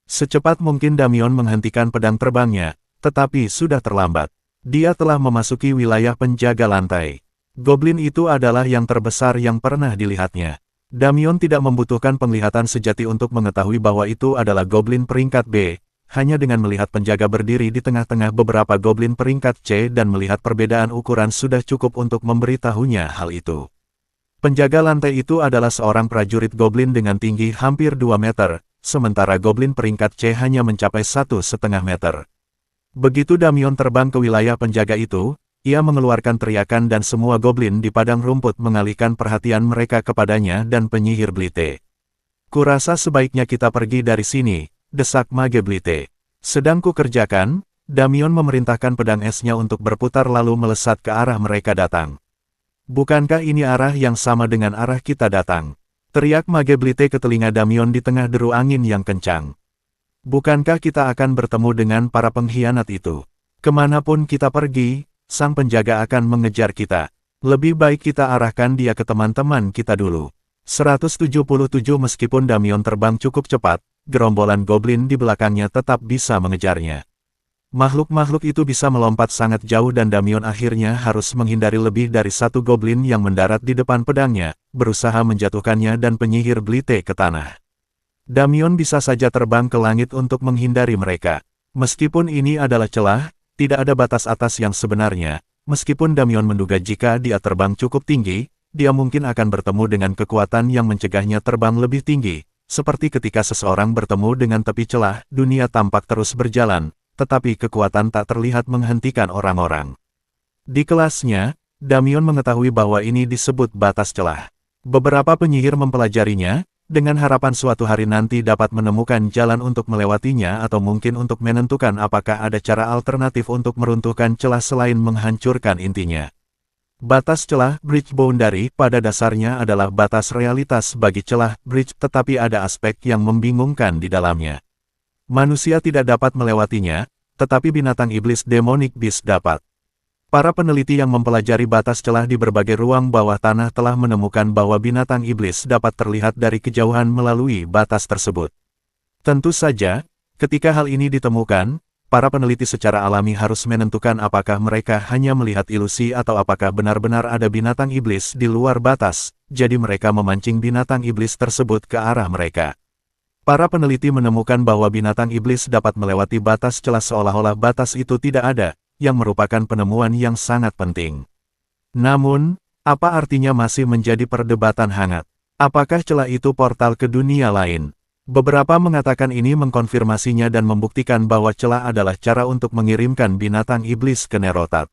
Speaker 1: Secepat mungkin Damion menghentikan pedang terbangnya, tetapi sudah terlambat. Dia telah memasuki wilayah penjaga lantai. Goblin itu adalah yang terbesar yang pernah dilihatnya. Damion tidak membutuhkan penglihatan sejati untuk mengetahui bahwa itu adalah goblin peringkat B. Hanya dengan melihat penjaga berdiri di tengah-tengah beberapa goblin peringkat C dan melihat perbedaan ukuran sudah cukup untuk memberitahunya hal itu. Penjaga lantai itu adalah seorang prajurit goblin dengan tinggi hampir 2 meter, sementara goblin peringkat C hanya mencapai 1,5 meter. Begitu Damion terbang ke wilayah penjaga itu, ia mengeluarkan teriakan dan semua goblin di padang rumput mengalihkan perhatian mereka kepadanya dan penyihir Blite. "Kurasa sebaiknya kita pergi dari sini," desak Mageblite. "Sedang kukerjakan," Damion memerintahkan pedang esnya untuk berputar lalu melesat ke arah mereka datang. "Bukankah ini arah yang sama dengan arah kita datang?" Teriak Mage Blite ke telinga Damion di tengah deru angin yang kencang. Bukankah kita akan bertemu dengan para pengkhianat itu? Kemanapun kita pergi, sang penjaga akan mengejar kita. Lebih baik kita arahkan dia ke teman-teman kita dulu. 177 Meskipun Damion terbang cukup cepat, gerombolan goblin di belakangnya tetap bisa mengejarnya. Makhluk-makhluk itu bisa melompat sangat jauh dan Damion akhirnya harus menghindari lebih dari satu goblin yang mendarat di depan pedangnya, berusaha menjatuhkannya dan penyihir Blite ke tanah. Damion bisa saja terbang ke langit untuk menghindari mereka. Meskipun ini adalah celah, tidak ada batas atas yang sebenarnya. Meskipun Damion menduga jika dia terbang cukup tinggi, dia mungkin akan bertemu dengan kekuatan yang mencegahnya terbang lebih tinggi. Seperti ketika seseorang bertemu dengan tepi celah, dunia tampak terus berjalan, tetapi kekuatan tak terlihat menghentikan orang-orang. Di kelasnya, Damion mengetahui bahwa ini disebut batas celah. Beberapa penyihir mempelajarinya, dengan harapan suatu hari nanti dapat menemukan jalan untuk melewatinya atau mungkin untuk menentukan apakah ada cara alternatif untuk meruntuhkan celah selain menghancurkan intinya. Batas celah, bridge boundary, pada dasarnya adalah batas realitas bagi celah, bridge, tetapi ada aspek yang membingungkan di dalamnya. Manusia tidak dapat melewatinya, tetapi binatang iblis demonic beast dapat. Para peneliti yang mempelajari batas celah di berbagai ruang bawah tanah telah menemukan bahwa binatang iblis dapat terlihat dari kejauhan melalui batas tersebut. Tentu saja, ketika hal ini ditemukan, para peneliti secara alami harus menentukan apakah mereka hanya melihat ilusi atau apakah benar-benar ada binatang iblis di luar batas, jadi mereka memancing binatang iblis tersebut ke arah mereka. Para peneliti menemukan bahwa binatang iblis dapat melewati batas celah seolah-olah batas itu tidak ada, yang merupakan penemuan yang sangat penting. Namun, apa artinya masih menjadi perdebatan hangat? Apakah celah itu portal ke dunia lain? Beberapa mengatakan ini mengkonfirmasinya dan membuktikan bahwa celah adalah cara untuk mengirimkan binatang iblis ke Nerotat.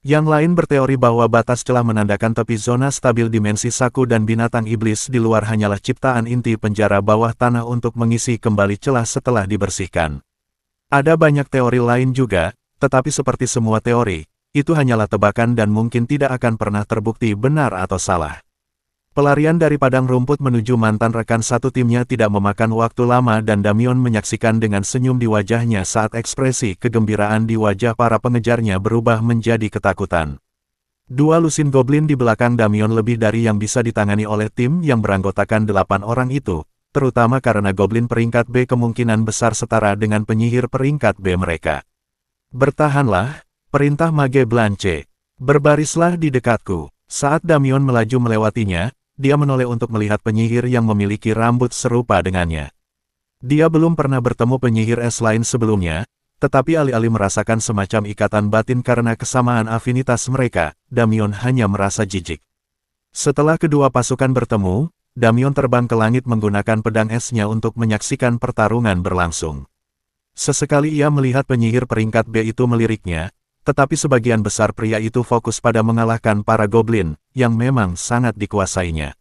Speaker 1: Yang lain berteori bahwa batas celah menandakan tepi zona stabil dimensi Saku dan binatang iblis di luar hanyalah ciptaan inti penjara bawah tanah untuk mengisi kembali celah setelah dibersihkan. Ada banyak teori lain juga, tetapi seperti semua teori, itu hanyalah tebakan dan mungkin tidak akan pernah terbukti benar atau salah. Pelarian dari padang rumput menuju mantan rekan satu timnya tidak memakan waktu lama dan Damion menyaksikan dengan senyum di wajahnya saat ekspresi kegembiraan di wajah para pengejarnya berubah menjadi ketakutan. Dua lusin goblin di belakang Damion lebih dari yang bisa ditangani oleh tim yang beranggotakan 8 orang itu, terutama karena goblin peringkat B kemungkinan besar setara dengan penyihir peringkat B mereka. Bertahanlah, perintah Mage Blanche. Berbarislah di dekatku. Saat Damion melaju melewatinya, dia menoleh untuk melihat penyihir yang memiliki rambut serupa dengannya. Dia belum pernah bertemu penyihir es lain sebelumnya, tetapi alih-alih merasakan semacam ikatan batin karena kesamaan afinitas mereka, Damion hanya merasa jijik. Setelah kedua pasukan bertemu, Damion terbang ke langit menggunakan pedang esnya untuk menyaksikan pertarungan berlangsung. Sesekali ia melihat penyihir peringkat B itu meliriknya, tetapi sebagian besar pria itu fokus pada mengalahkan para goblin, yang memang sangat dikuasainya.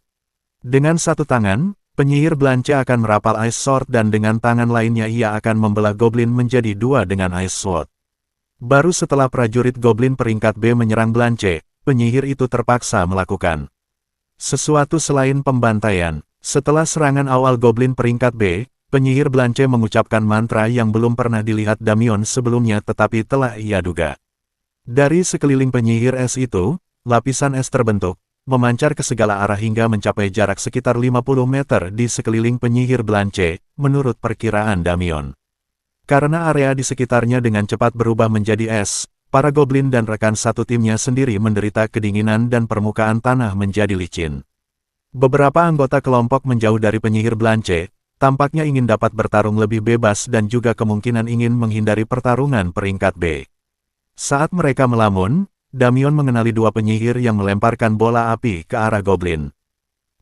Speaker 1: Dengan satu tangan, penyihir Blanche akan merapal Ice Sword dan dengan tangan lainnya ia akan membelah goblin menjadi dua dengan Ice Sword. Baru setelah prajurit goblin peringkat B menyerang Blanche, penyihir itu terpaksa melakukan sesuatu selain pembantaian. Setelah serangan awal goblin peringkat B, penyihir Blanche mengucapkan mantra yang belum pernah dilihat Damion sebelumnya tetapi telah ia duga. Dari sekeliling penyihir es itu, lapisan es terbentuk, memancar ke segala arah hingga mencapai jarak sekitar 50 meter di sekeliling penyihir Blanche, menurut perkiraan Damion. Karena area di sekitarnya dengan cepat berubah menjadi es, para goblin dan rekan satu timnya sendiri menderita kedinginan dan permukaan tanah menjadi licin. Beberapa anggota kelompok menjauh dari penyihir Blanche, tampaknya ingin dapat bertarung lebih bebas dan juga kemungkinan ingin menghindari pertarungan peringkat B. Saat mereka melamun, Damion mengenali dua penyihir yang melemparkan bola api ke arah goblin.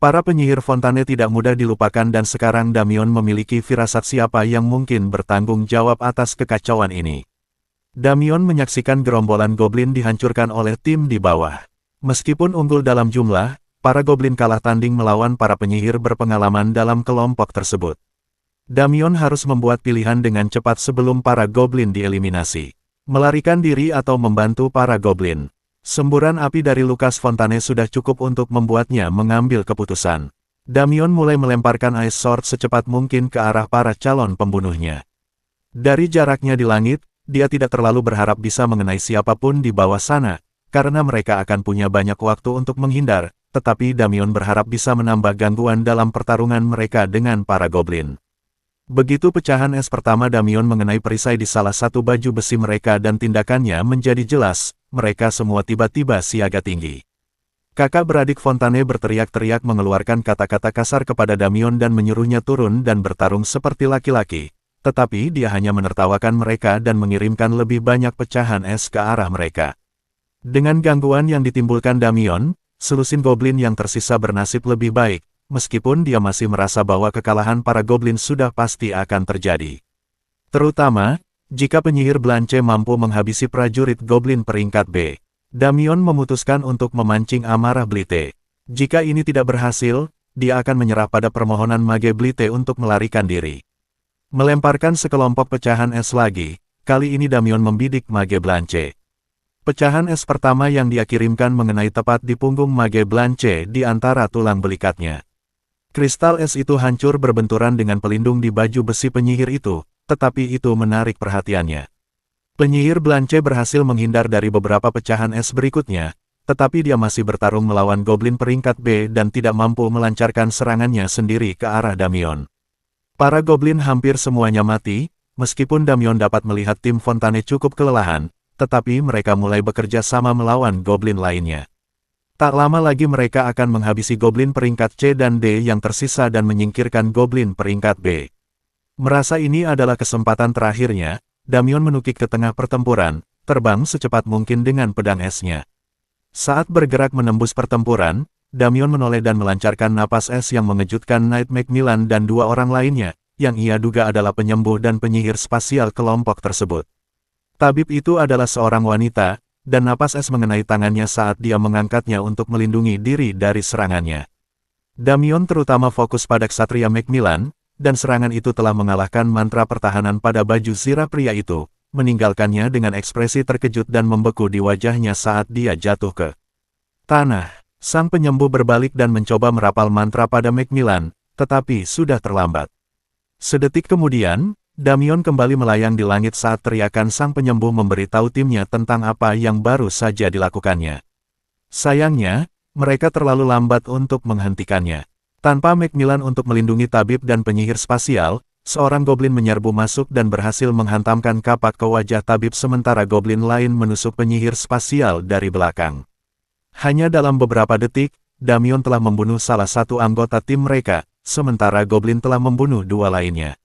Speaker 1: Para penyihir Fontane tidak mudah dilupakan dan sekarang Damion memiliki firasat siapa yang mungkin bertanggung jawab atas kekacauan ini. Damion menyaksikan gerombolan goblin dihancurkan oleh tim di bawah. Meskipun unggul dalam jumlah, para goblin kalah tanding melawan para penyihir berpengalaman dalam kelompok tersebut. Damion harus membuat pilihan dengan cepat sebelum para goblin dieliminasi. Melarikan diri atau membantu para goblin. Semburan api dari Lucas Fontane sudah cukup untuk membuatnya mengambil keputusan. Damion mulai melemparkan Ice Sword secepat mungkin ke arah para calon pembunuhnya. Dari jaraknya di langit, dia tidak terlalu berharap bisa mengenai siapapun di bawah sana, karena mereka akan punya banyak waktu untuk menghindar, tetapi Damion berharap bisa menambah gangguan dalam pertarungan mereka dengan para goblin. Begitu pecahan es pertama Damion mengenai perisai di salah satu baju besi mereka dan tindakannya menjadi jelas, mereka semua tiba-tiba siaga tinggi. Kakak beradik Fontane berteriak-teriak mengeluarkan kata-kata kasar kepada Damion dan menyuruhnya turun dan bertarung seperti laki-laki, tetapi dia hanya menertawakan mereka dan mengirimkan lebih banyak pecahan es ke arah mereka. Dengan gangguan yang ditimbulkan Damion, selusin goblin yang tersisa bernasib lebih baik, meskipun dia masih merasa bahwa kekalahan para goblin sudah pasti akan terjadi. Terutama, jika penyihir Blanche mampu menghabisi prajurit goblin peringkat B. Damion memutuskan untuk memancing amarah Blite. Jika ini tidak berhasil, dia akan menyerah pada permohonan Mage Blite untuk melarikan diri. Melemparkan sekelompok pecahan es lagi, kali ini Damion membidik Mage Blanche. Pecahan es pertama yang dia kirimkan mengenai tepat di punggung Mage Blanche di antara tulang belikatnya. Kristal es itu hancur berbenturan dengan pelindung di baju besi penyihir itu, tetapi itu menarik perhatiannya. Penyihir Blanche berhasil menghindar dari beberapa pecahan es berikutnya, tetapi dia masih bertarung melawan goblin peringkat B dan tidak mampu melancarkan serangannya sendiri ke arah Damion. Para goblin hampir semuanya mati, meskipun Damion dapat melihat tim Fontane cukup kelelahan, tetapi mereka mulai bekerja sama melawan goblin lainnya. Tak lama lagi mereka akan menghabisi goblin peringkat C dan D yang tersisa dan menyingkirkan goblin peringkat B. Merasa ini adalah kesempatan terakhirnya, Damion menukik ke tengah pertempuran, terbang secepat mungkin dengan pedang esnya. Saat bergerak menembus pertempuran, Damion menoleh dan melancarkan napas es yang mengejutkan Knight Macmillan dan dua orang lainnya, yang ia duga adalah penyembuh dan penyihir spasial kelompok tersebut. Tabib itu adalah seorang wanita, dan napas es mengenai tangannya saat dia mengangkatnya untuk melindungi diri dari serangannya. Damion terutama fokus pada Ksatria Macmillan, dan serangan itu telah mengalahkan mantra pertahanan pada baju zirah pria itu, meninggalkannya dengan ekspresi terkejut dan membeku di wajahnya saat dia jatuh ke tanah. Sang penyembuh berbalik dan mencoba merapal mantra pada Macmillan, tetapi sudah terlambat. Sedetik kemudian, Damion kembali melayang di langit saat teriakan sang penyembuh memberitahu timnya tentang apa yang baru saja dilakukannya. Sayangnya, mereka terlalu lambat untuk menghentikannya. Tanpa Macmillan untuk melindungi tabib dan penyihir spasial, seorang goblin menyerbu masuk dan berhasil menghantamkan kapak ke wajah tabib sementara goblin lain menusuk penyihir spasial dari belakang. Hanya dalam beberapa detik, Damion telah membunuh salah satu anggota tim mereka, sementara goblin telah membunuh dua lainnya.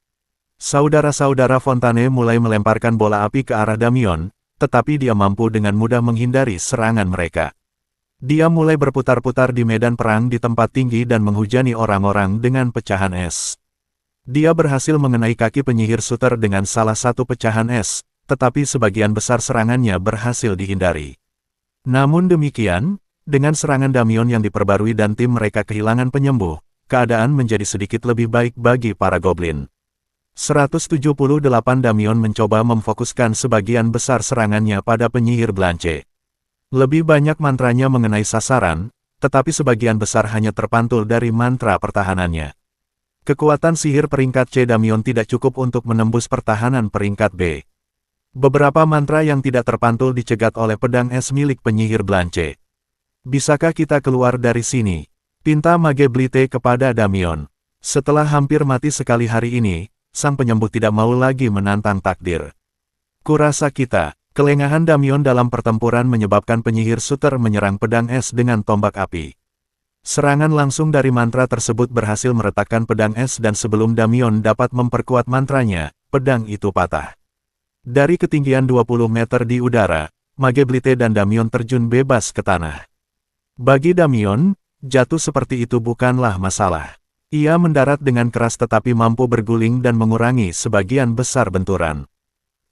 Speaker 1: Saudara-saudara Fontane mulai melemparkan bola api ke arah Damion, tetapi dia mampu dengan mudah menghindari serangan mereka. Dia mulai berputar-putar di medan perang di tempat tinggi dan menghujani orang-orang dengan pecahan es. Dia berhasil mengenai kaki penyihir Suter dengan salah satu pecahan es, tetapi sebagian besar serangannya berhasil dihindari. Namun demikian, dengan serangan Damion yang diperbarui dan tim mereka kehilangan penyembuh, keadaan menjadi sedikit lebih baik bagi para goblin. 178 Damion mencoba memfokuskan sebagian besar serangannya pada penyihir Blanche. Lebih banyak mantranya mengenai sasaran, tetapi sebagian besar hanya terpantul dari mantra pertahanannya. Kekuatan sihir peringkat C Damion tidak cukup untuk menembus pertahanan peringkat B. Beberapa mantra yang tidak terpantul dicegat oleh pedang es milik penyihir Blanche. Bisakah kita keluar dari sini? Pinta Mage Blite kepada Damion. Setelah hampir mati sekali hari ini, sang penyembuh tidak mau lagi menantang takdir. Kurasa kita. Kelengahan Damion dalam pertempuran menyebabkan penyihir Suter menyerang pedang es dengan tombak api. Serangan langsung dari mantra tersebut berhasil meretakkan pedang es dan sebelum Damion dapat memperkuat mantranya, pedang itu patah. Dari ketinggian 20 meter di udara, Mage Blite dan Damion terjun bebas ke tanah. Bagi Damion, jatuh seperti itu bukanlah masalah. Ia mendarat dengan keras tetapi mampu berguling dan mengurangi sebagian besar benturan.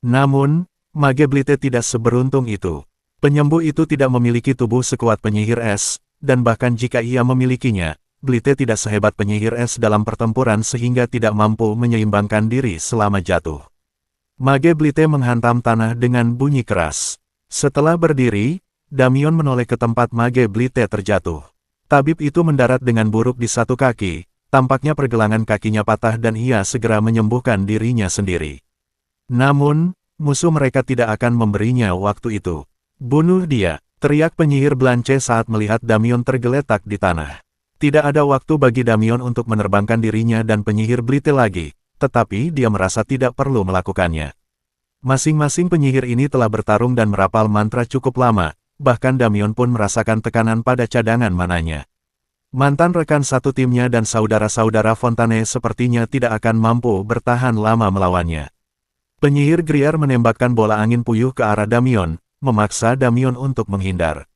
Speaker 1: Namun, Mage Blite tidak seberuntung itu. Penyembuh itu tidak memiliki tubuh sekuat penyihir es, dan bahkan jika ia memilikinya, Blite tidak sehebat penyihir es dalam pertempuran sehingga tidak mampu menyeimbangkan diri selama jatuh. Mage Blite menghantam tanah dengan bunyi keras. Setelah berdiri, Damion menoleh ke tempat Mage Blite terjatuh. Tabib itu mendarat dengan buruk di satu kaki, tampaknya pergelangan kakinya patah dan ia segera menyembuhkan dirinya sendiri. Namun, musuh mereka tidak akan memberinya waktu itu. Bunuh dia, teriak penyihir Blanche saat melihat Damion tergeletak di tanah. Tidak ada waktu bagi Damion untuk menerbangkan dirinya dan penyihir Blite lagi, tetapi dia merasa tidak perlu melakukannya. Masing-masing penyihir ini telah bertarung dan merapal mantra cukup lama, bahkan Damion pun merasakan tekanan pada cadangan mananya. Mantan rekan satu timnya dan saudara-saudara Fontane sepertinya tidak akan mampu bertahan lama melawannya. Penyihir Grier menembakkan bola angin puyuh ke arah Damion, memaksa Damion untuk menghindar.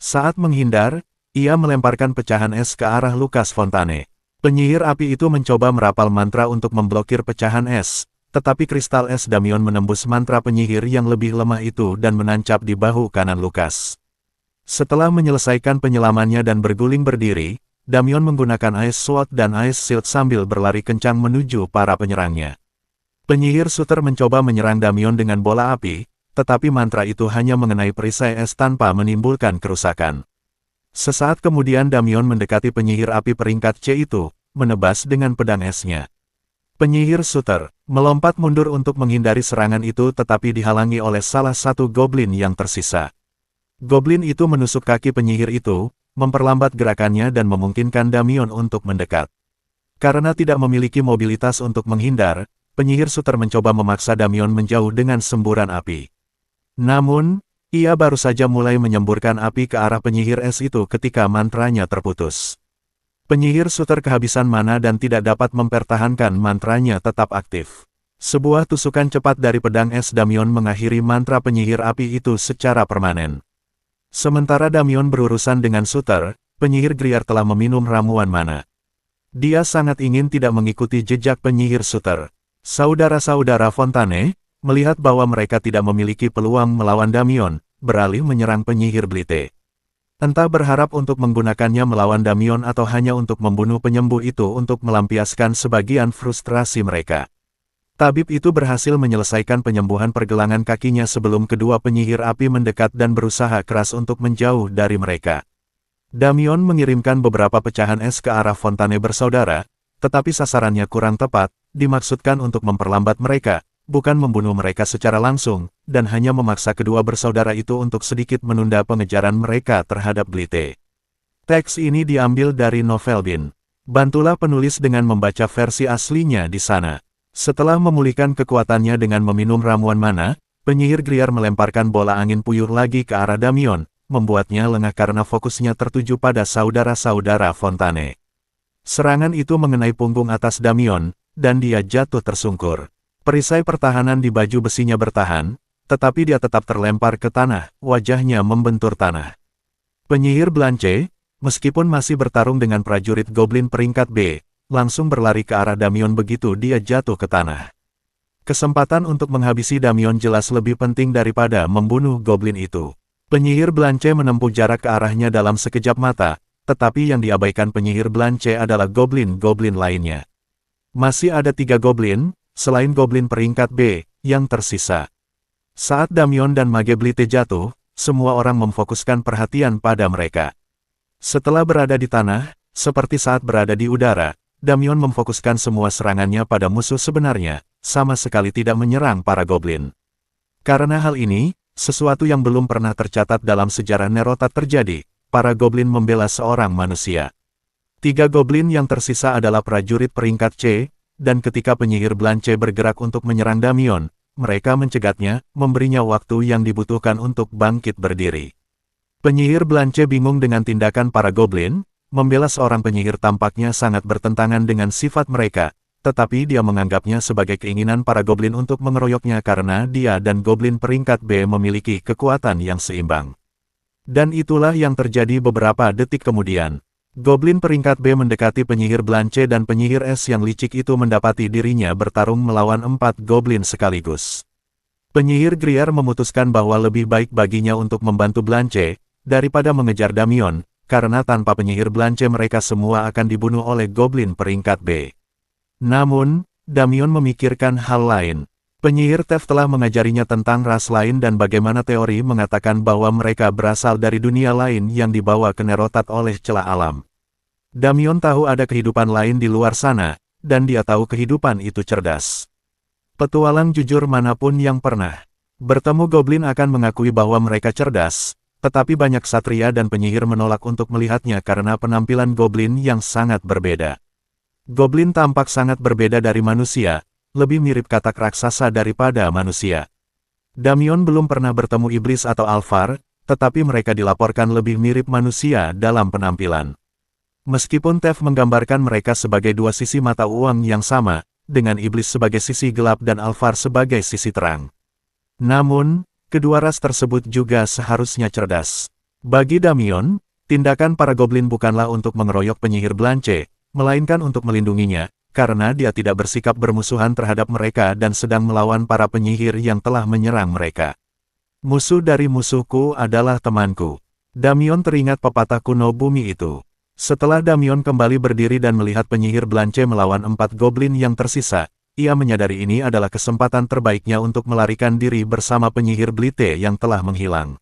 Speaker 1: Saat menghindar, ia melemparkan pecahan es ke arah Lucas Fontane. Penyihir api itu mencoba merapal mantra untuk memblokir pecahan es, tetapi kristal es Damion menembus mantra penyihir yang lebih lemah itu dan menancap di bahu kanan Lucas. Setelah menyelesaikan penyelamannya dan berguling berdiri, Damion menggunakan Ice Sword dan Ice Shield sambil berlari kencang menuju para penyerangnya. Penyihir Suter mencoba menyerang Damion dengan bola api, tetapi mantra itu hanya mengenai perisai es tanpa menimbulkan kerusakan. Sesaat kemudian Damion mendekati penyihir api peringkat C itu, menebas dengan pedang esnya. Penyihir Suter melompat mundur untuk menghindari serangan itu tetapi dihalangi oleh salah satu goblin yang tersisa. Goblin itu menusuk kaki penyihir itu, memperlambat gerakannya dan memungkinkan Damion untuk mendekat. Karena tidak memiliki mobilitas untuk menghindar, penyihir Suter mencoba memaksa Damion menjauh dengan semburan api. Namun, ia baru saja mulai menyemburkan api ke arah penyihir es itu ketika mantranya terputus. Penyihir Suter kehabisan mana dan tidak dapat mempertahankan mantranya tetap aktif. Sebuah tusukan cepat dari pedang es Damion mengakhiri mantra penyihir api itu secara permanen. Sementara Damion berurusan dengan Suter, penyihir Grier telah meminum ramuan mana. Dia sangat ingin tidak mengikuti jejak penyihir Suter. Saudara-saudara Fontane, melihat bahwa mereka tidak memiliki peluang melawan Damion, beralih menyerang penyihir Blite. Entah berharap untuk menggunakannya melawan Damion atau hanya untuk membunuh penyembuh itu untuk melampiaskan sebagian frustrasi mereka. Tabib itu berhasil menyelesaikan penyembuhan pergelangan kakinya sebelum kedua penyihir api mendekat dan berusaha keras untuk menjauh dari mereka. Damion mengirimkan beberapa pecahan es ke arah Fontane bersaudara, tetapi sasarannya kurang tepat, dimaksudkan untuk memperlambat mereka, bukan membunuh mereka secara langsung, dan hanya memaksa kedua bersaudara itu untuk sedikit menunda pengejaran mereka terhadap Blite. Teks ini diambil dari novel Bin. Bantulah penulis dengan membaca versi aslinya di sana. Setelah memulihkan kekuatannya dengan meminum ramuan mana, penyihir Grier melemparkan bola angin puyuh lagi ke arah Damion, membuatnya lengah karena fokusnya tertuju pada saudara-saudara Fontane. Serangan itu mengenai punggung atas Damion, dan dia jatuh tersungkur. Perisai pertahanan di baju besinya bertahan, tetapi dia tetap terlempar ke tanah, wajahnya membentur tanah. Penyihir Blanche, meskipun masih bertarung dengan prajurit Goblin peringkat B, langsung berlari ke arah Damion begitu dia jatuh ke tanah. Kesempatan untuk menghabisi Damion jelas lebih penting daripada membunuh Goblin itu. Penyihir Blanche menempuh jarak ke arahnya dalam sekejap mata, tetapi yang diabaikan penyihir Blanche adalah Goblin-Goblin lainnya. Masih ada 3 Goblin, selain Goblin peringkat B, yang tersisa. Saat Damion dan Mage Blite jatuh, semua orang memfokuskan perhatian pada mereka. Setelah berada di tanah, seperti saat berada di udara, Damion memfokuskan semua serangannya pada musuh sebenarnya, sama sekali tidak menyerang para Goblin. Karena hal ini, sesuatu yang belum pernah tercatat dalam sejarah Nerotat terjadi, para Goblin membela seorang manusia. 3 Goblin yang tersisa adalah prajurit peringkat C, dan ketika penyihir Blanche bergerak untuk menyerang Damion, mereka mencegatnya, memberinya waktu yang dibutuhkan untuk bangkit berdiri. Penyihir Blanche bingung dengan tindakan para Goblin, membela seorang penyihir tampaknya sangat bertentangan dengan sifat mereka, tetapi dia menganggapnya sebagai keinginan para Goblin untuk mengeroyoknya karena dia dan Goblin peringkat B memiliki kekuatan yang seimbang. Dan itulah yang terjadi beberapa detik kemudian. Goblin peringkat B mendekati penyihir Blanche dan penyihir S yang licik itu mendapati dirinya bertarung melawan 4 Goblin sekaligus. Penyihir Grier memutuskan bahwa lebih baik baginya untuk membantu Blanche, daripada mengejar Damion, karena tanpa penyihir Blanche mereka semua akan dibunuh oleh Goblin peringkat B. Namun, Damion memikirkan hal lain. Penyihir Tef telah mengajarinya tentang ras lain dan bagaimana teori mengatakan bahwa mereka berasal dari dunia lain yang dibawa ke Nerotat oleh celah alam. Damion tahu ada kehidupan lain di luar sana, dan dia tahu kehidupan itu cerdas. Petualang jujur manapun yang pernah bertemu goblin akan mengakui bahwa mereka cerdas, tetapi banyak satria dan penyihir menolak untuk melihatnya karena penampilan goblin yang sangat berbeda. Goblin tampak sangat berbeda dari manusia, lebih mirip katak raksasa daripada manusia. Damion belum pernah bertemu iblis atau alfar, tetapi mereka dilaporkan lebih mirip manusia dalam penampilan. Meskipun Tef menggambarkan mereka sebagai dua sisi mata uang yang sama, dengan iblis sebagai sisi gelap dan alfar sebagai sisi terang. Namun, kedua ras tersebut juga seharusnya cerdas. Bagi Damion, tindakan para goblin bukanlah untuk mengeroyok penyihir Blanche, melainkan untuk melindunginya, karena dia tidak bersikap bermusuhan terhadap mereka dan sedang melawan para penyihir yang telah menyerang mereka. Musuh dari musuhku adalah temanku. Damion teringat pepatah kuno bumi itu. Setelah Damion kembali berdiri dan melihat penyihir Blanche melawan 4 goblin yang tersisa, ia menyadari ini adalah kesempatan terbaiknya untuk melarikan diri bersama penyihir Blite yang telah menghilang.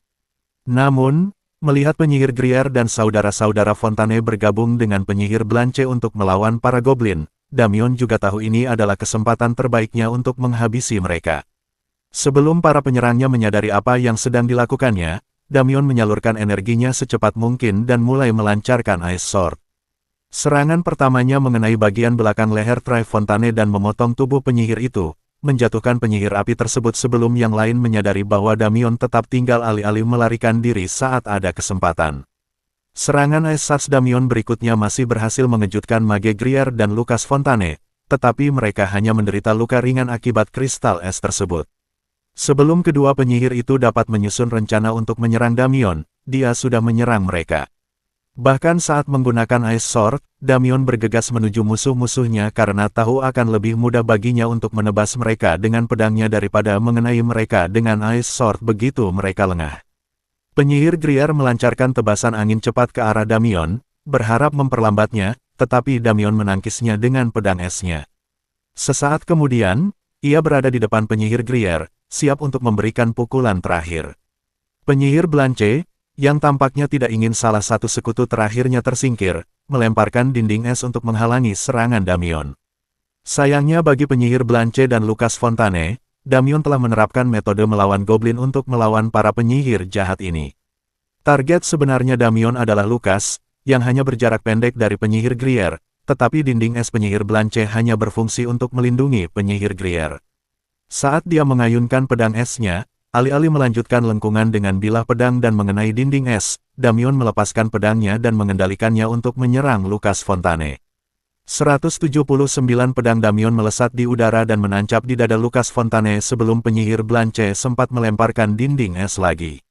Speaker 1: Namun, melihat penyihir Grier dan saudara-saudara Fontane bergabung dengan penyihir Blanche untuk melawan para goblin, Damion juga tahu ini adalah kesempatan terbaiknya untuk menghabisi mereka. Sebelum para penyerangnya menyadari apa yang sedang dilakukannya, Damion menyalurkan energinya secepat mungkin dan mulai melancarkan Ice Sword. Serangan pertamanya mengenai bagian belakang leher Tri-Fontane dan memotong tubuh penyihir itu, menjatuhkan penyihir api tersebut sebelum yang lain menyadari bahwa Damion tetap tinggal alih-alih melarikan diri saat ada kesempatan. Serangan Ice Sword Damion berikutnya masih berhasil mengejutkan Mage Grier dan Lucas Fontane, tetapi mereka hanya menderita luka ringan akibat kristal es tersebut. Sebelum kedua penyihir itu dapat menyusun rencana untuk menyerang Damion, dia sudah menyerang mereka. Bahkan saat menggunakan Ice Sword, Damion bergegas menuju musuh-musuhnya karena tahu akan lebih mudah baginya untuk menebas mereka dengan pedangnya daripada mengenai mereka dengan Ice Sword begitu mereka lengah. Penyihir Grier melancarkan tebasan angin cepat ke arah Damion, berharap memperlambatnya, tetapi Damion menangkisnya dengan pedang esnya. Sesaat kemudian, ia berada di depan penyihir Grier, siap untuk memberikan pukulan terakhir. Penyihir Blanche, yang tampaknya tidak ingin salah satu sekutu terakhirnya tersingkir, melemparkan dinding es untuk menghalangi serangan Damion. Sayangnya bagi penyihir Blanche dan Lucas Fontane, Damion telah menerapkan metode melawan goblin untuk melawan para penyihir jahat ini. Target sebenarnya Damion adalah Lucas, yang hanya berjarak pendek dari penyihir Grier, tetapi dinding es penyihir Blanche hanya berfungsi untuk melindungi penyihir Grier. Saat dia mengayunkan pedang esnya, alih-alih melanjutkan lengkungan dengan bilah pedang dan mengenai dinding es, Damion melepaskan pedangnya dan mengendalikannya untuk menyerang Lucas Fontane. 179 pedang Damion melesat di udara dan menancap di dada Lucas Fontane sebelum penyihir Blanche sempat melemparkan dinding es lagi.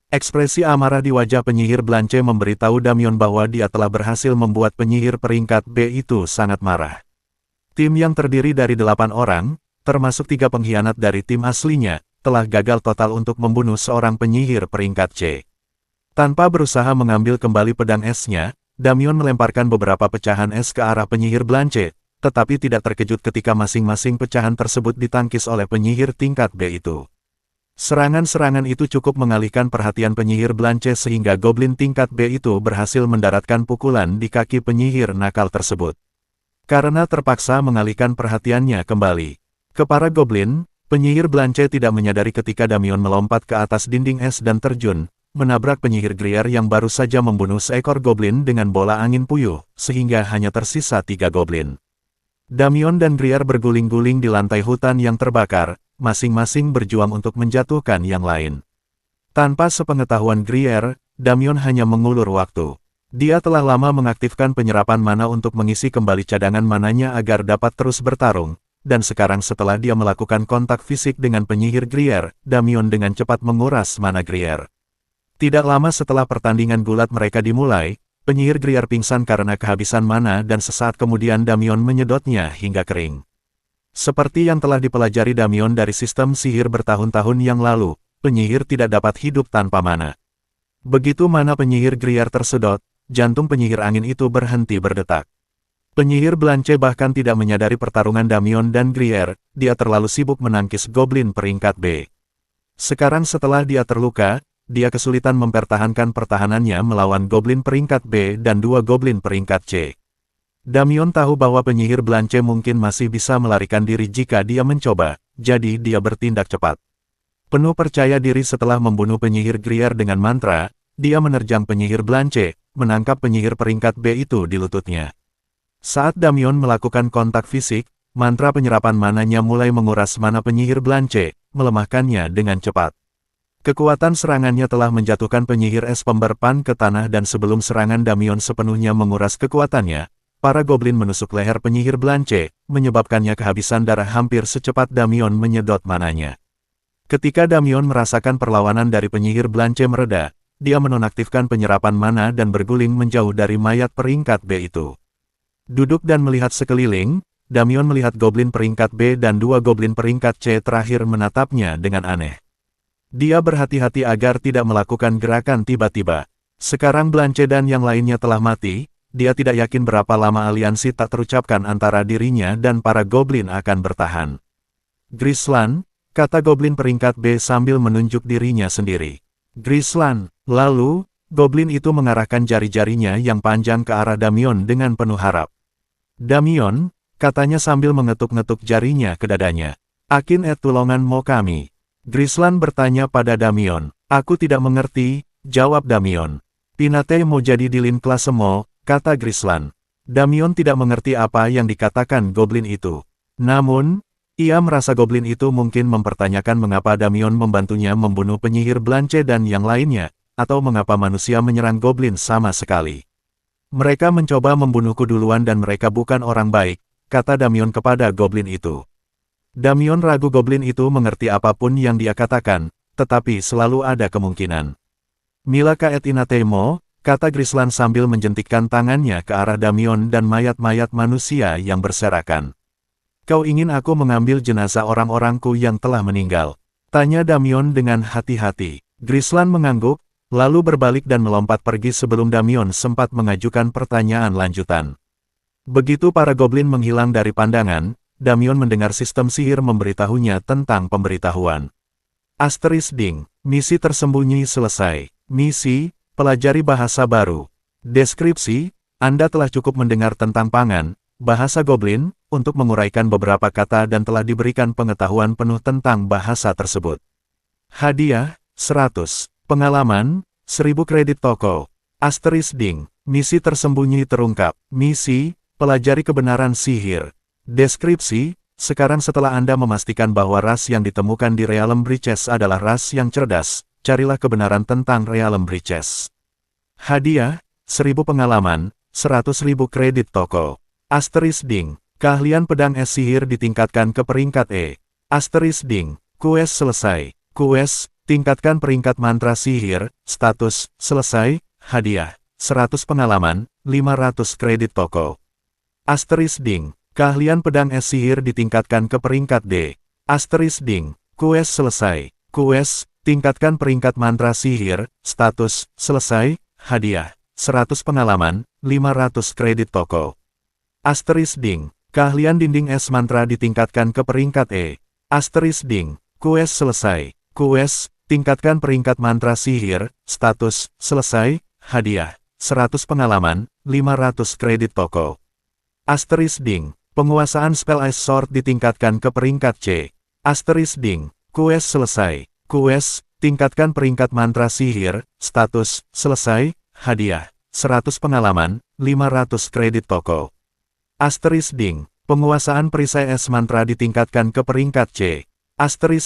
Speaker 1: Ekspresi amarah di wajah penyihir Blanche memberitahu Damion bahwa dia telah berhasil membuat penyihir peringkat B itu sangat marah. Tim yang terdiri dari 8 orang, termasuk 3 pengkhianat dari tim aslinya, telah gagal total untuk membunuh seorang penyihir peringkat C. Tanpa berusaha mengambil kembali pedang esnya, Damion melemparkan beberapa pecahan es ke arah penyihir Blanche, tetapi tidak terkejut ketika masing-masing pecahan tersebut ditangkis oleh penyihir tingkat B itu. Serangan-serangan itu cukup mengalihkan perhatian penyihir Blanche sehingga goblin tingkat B itu berhasil mendaratkan pukulan di kaki penyihir nakal tersebut. Karena terpaksa mengalihkan perhatiannya kembali ke para goblin, penyihir Blanche tidak menyadari ketika Damion melompat ke atas dinding es dan terjun, menabrak penyihir Grier yang baru saja membunuh seekor goblin dengan bola angin puyuh, sehingga hanya tersisa 3 goblin. Damion dan Grier berguling-guling di lantai hutan yang terbakar, masing-masing berjuang untuk menjatuhkan yang lain. Tanpa sepengetahuan Grier, Damion hanya mengulur waktu. Dia telah lama mengaktifkan penyerapan mana untuk mengisi kembali cadangan mananya agar dapat terus bertarung, dan sekarang setelah dia melakukan kontak fisik dengan penyihir Grier, Damion dengan cepat menguras mana Grier. Tidak lama setelah pertandingan gulat mereka dimulai, penyihir Grier pingsan karena kehabisan mana dan sesaat kemudian Damion menyedotnya hingga kering. Seperti yang telah dipelajari Damion dari sistem sihir bertahun-tahun yang lalu, penyihir tidak dapat hidup tanpa mana. Begitu mana penyihir Grier tersedot, jantung penyihir angin itu berhenti berdetak. Penyihir Blanche bahkan tidak menyadari pertarungan Damion dan Grier, dia terlalu sibuk menangkis Goblin peringkat B. Sekarang setelah dia terluka, dia kesulitan mempertahankan pertahanannya melawan Goblin peringkat B dan 2 Goblin peringkat C. Damion tahu bahwa penyihir Blanche mungkin masih bisa melarikan diri jika dia mencoba, jadi dia bertindak cepat. Penuh percaya diri setelah membunuh penyihir Grier dengan mantra, dia menerjang penyihir Blanche, menangkap penyihir peringkat B itu di lututnya. Saat Damion melakukan kontak fisik, mantra penyerapan mananya mulai menguras mana penyihir Blanche, melemahkannya dengan cepat. Kekuatan serangannya telah menjatuhkan penyihir es pemberpan ke tanah dan sebelum serangan Damion sepenuhnya menguras kekuatannya, para goblin menusuk leher penyihir Blanche, menyebabkannya kehabisan darah hampir secepat Damion menyedot mananya. Ketika Damion merasakan perlawanan dari penyihir Blanche mereda, dia menonaktifkan penyerapan mana dan berguling menjauh dari mayat peringkat B itu. Duduk dan melihat sekeliling, Damion melihat goblin peringkat B dan 2 goblin peringkat C terakhir menatapnya dengan aneh. Dia berhati-hati agar tidak melakukan gerakan tiba-tiba. Sekarang Blanche dan yang lainnya telah mati, dia tidak yakin berapa lama aliansi tak terucapkan antara dirinya dan para goblin akan bertahan. Grislan, kata goblin peringkat B sambil menunjuk dirinya sendiri. Grislan, lalu, goblin itu mengarahkan jari-jarinya yang panjang ke arah Damion dengan penuh harap. Damion, katanya sambil mengetuk-ngetuk jarinya ke dadanya. Akin tulongan mo kami. Grislan bertanya pada Damion. Aku tidak mengerti, jawab Damion. Pinate mau jadi dilin kelas mo, kata Grislan. Damion tidak mengerti apa yang dikatakan goblin itu. Namun, ia merasa goblin itu mungkin mempertanyakan mengapa Damion membantunya membunuh penyihir Blanche dan yang lainnya, atau mengapa manusia menyerang goblin sama sekali. Mereka mencoba membunuhku duluan dan mereka bukan orang baik, kata Damion kepada goblin itu. Damion ragu goblin itu mengerti apapun yang dia katakan, tetapi selalu ada kemungkinan. Mila kaet inatemo, kata Grislan sambil menjentikkan tangannya ke arah Damion dan mayat-mayat manusia yang berserakan. Kau ingin aku mengambil jenazah orang-orangku yang telah meninggal? Tanya Damion dengan hati-hati. Grislan mengangguk, lalu berbalik dan melompat pergi sebelum Damion sempat mengajukan pertanyaan lanjutan. Begitu para goblin menghilang dari pandangan, Damion mendengar sistem sihir memberitahunya tentang pemberitahuan. Ding, misi tersembunyi selesai. Misi, pelajari bahasa baru. Deskripsi, Anda telah cukup mendengar tentang pangan, bahasa goblin, untuk menguraikan beberapa kata dan telah diberikan pengetahuan penuh tentang bahasa tersebut. Hadiah, 100. Pengalaman, 1000 kredit toko. Ding, misi tersembunyi terungkap. Misi, pelajari kebenaran sihir. Deskripsi, sekarang setelah Anda memastikan bahwa ras yang ditemukan di Realm Breaches adalah ras yang cerdas, carilah kebenaran tentang Realm Breaches. Hadiah, 1000 pengalaman, 100.000 kredit toko. Ding, keahlian pedang es sihir ditingkatkan ke peringkat E. Ding, quest selesai. Quest, tingkatkan peringkat mantra sihir, status, selesai, hadiah, 100 pengalaman, 500 kredit toko. Ding, keahlian pedang es sihir ditingkatkan ke peringkat D. Ding, quest selesai. Quest, tingkatkan peringkat mantra sihir, status, selesai, hadiah, 100 pengalaman, 500 kredit toko. Ding, keahlian dinding es mantra ditingkatkan ke peringkat E. Ding, quest selesai. Quest, tingkatkan peringkat mantra sihir, status, selesai, hadiah, 100 pengalaman, 500 kredit toko. Ding, penguasaan spell Ice Sword ditingkatkan ke peringkat C. Ding, quest selesai. Quest, tingkatkan peringkat mantra sihir, status, selesai, hadiah, 100 pengalaman, 500 kredit toko. Ding, penguasaan perisai es mantra ditingkatkan ke peringkat C.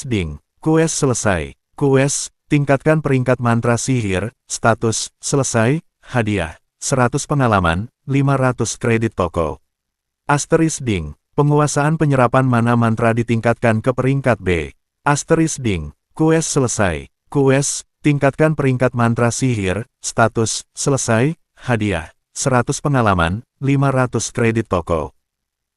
Speaker 1: Ding, quest selesai. Quest, tingkatkan peringkat mantra sihir, status, selesai, hadiah, 100 pengalaman, 500 kredit toko. Ding, penguasaan penyerapan mana mantra ditingkatkan ke peringkat B. Ding, quest selesai. Quest, tingkatkan peringkat mantra sihir, status, selesai, hadiah, 100 pengalaman, 500 kredit toko.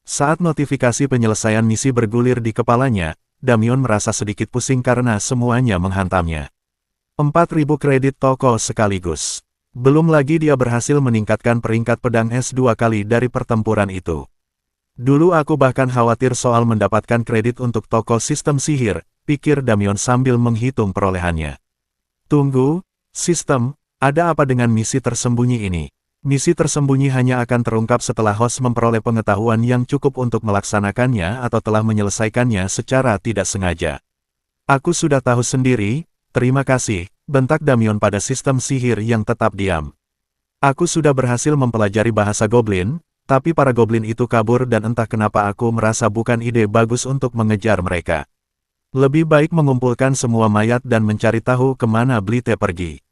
Speaker 1: Saat notifikasi penyelesaian misi bergulir di kepalanya, Damion merasa sedikit pusing karena semuanya menghantamnya. 4000 kredit toko sekaligus. Belum lagi dia berhasil meningkatkan peringkat pedang es 2 kali dari pertempuran itu. Dulu aku bahkan khawatir soal mendapatkan kredit untuk toko sistem sihir, pikir Damion sambil menghitung perolehannya. Tunggu, sistem, ada apa dengan misi tersembunyi ini? Misi tersembunyi hanya akan terungkap setelah host memperoleh pengetahuan yang cukup untuk melaksanakannya atau telah menyelesaikannya secara tidak sengaja. Aku sudah tahu sendiri, terima kasih, bentak Damion pada sistem sihir yang tetap diam. Aku sudah berhasil mempelajari bahasa goblin, tapi para goblin itu kabur dan entah kenapa aku merasa bukan ide bagus untuk mengejar mereka. Lebih baik mengumpulkan semua mayat dan mencari tahu kemana Blite pergi.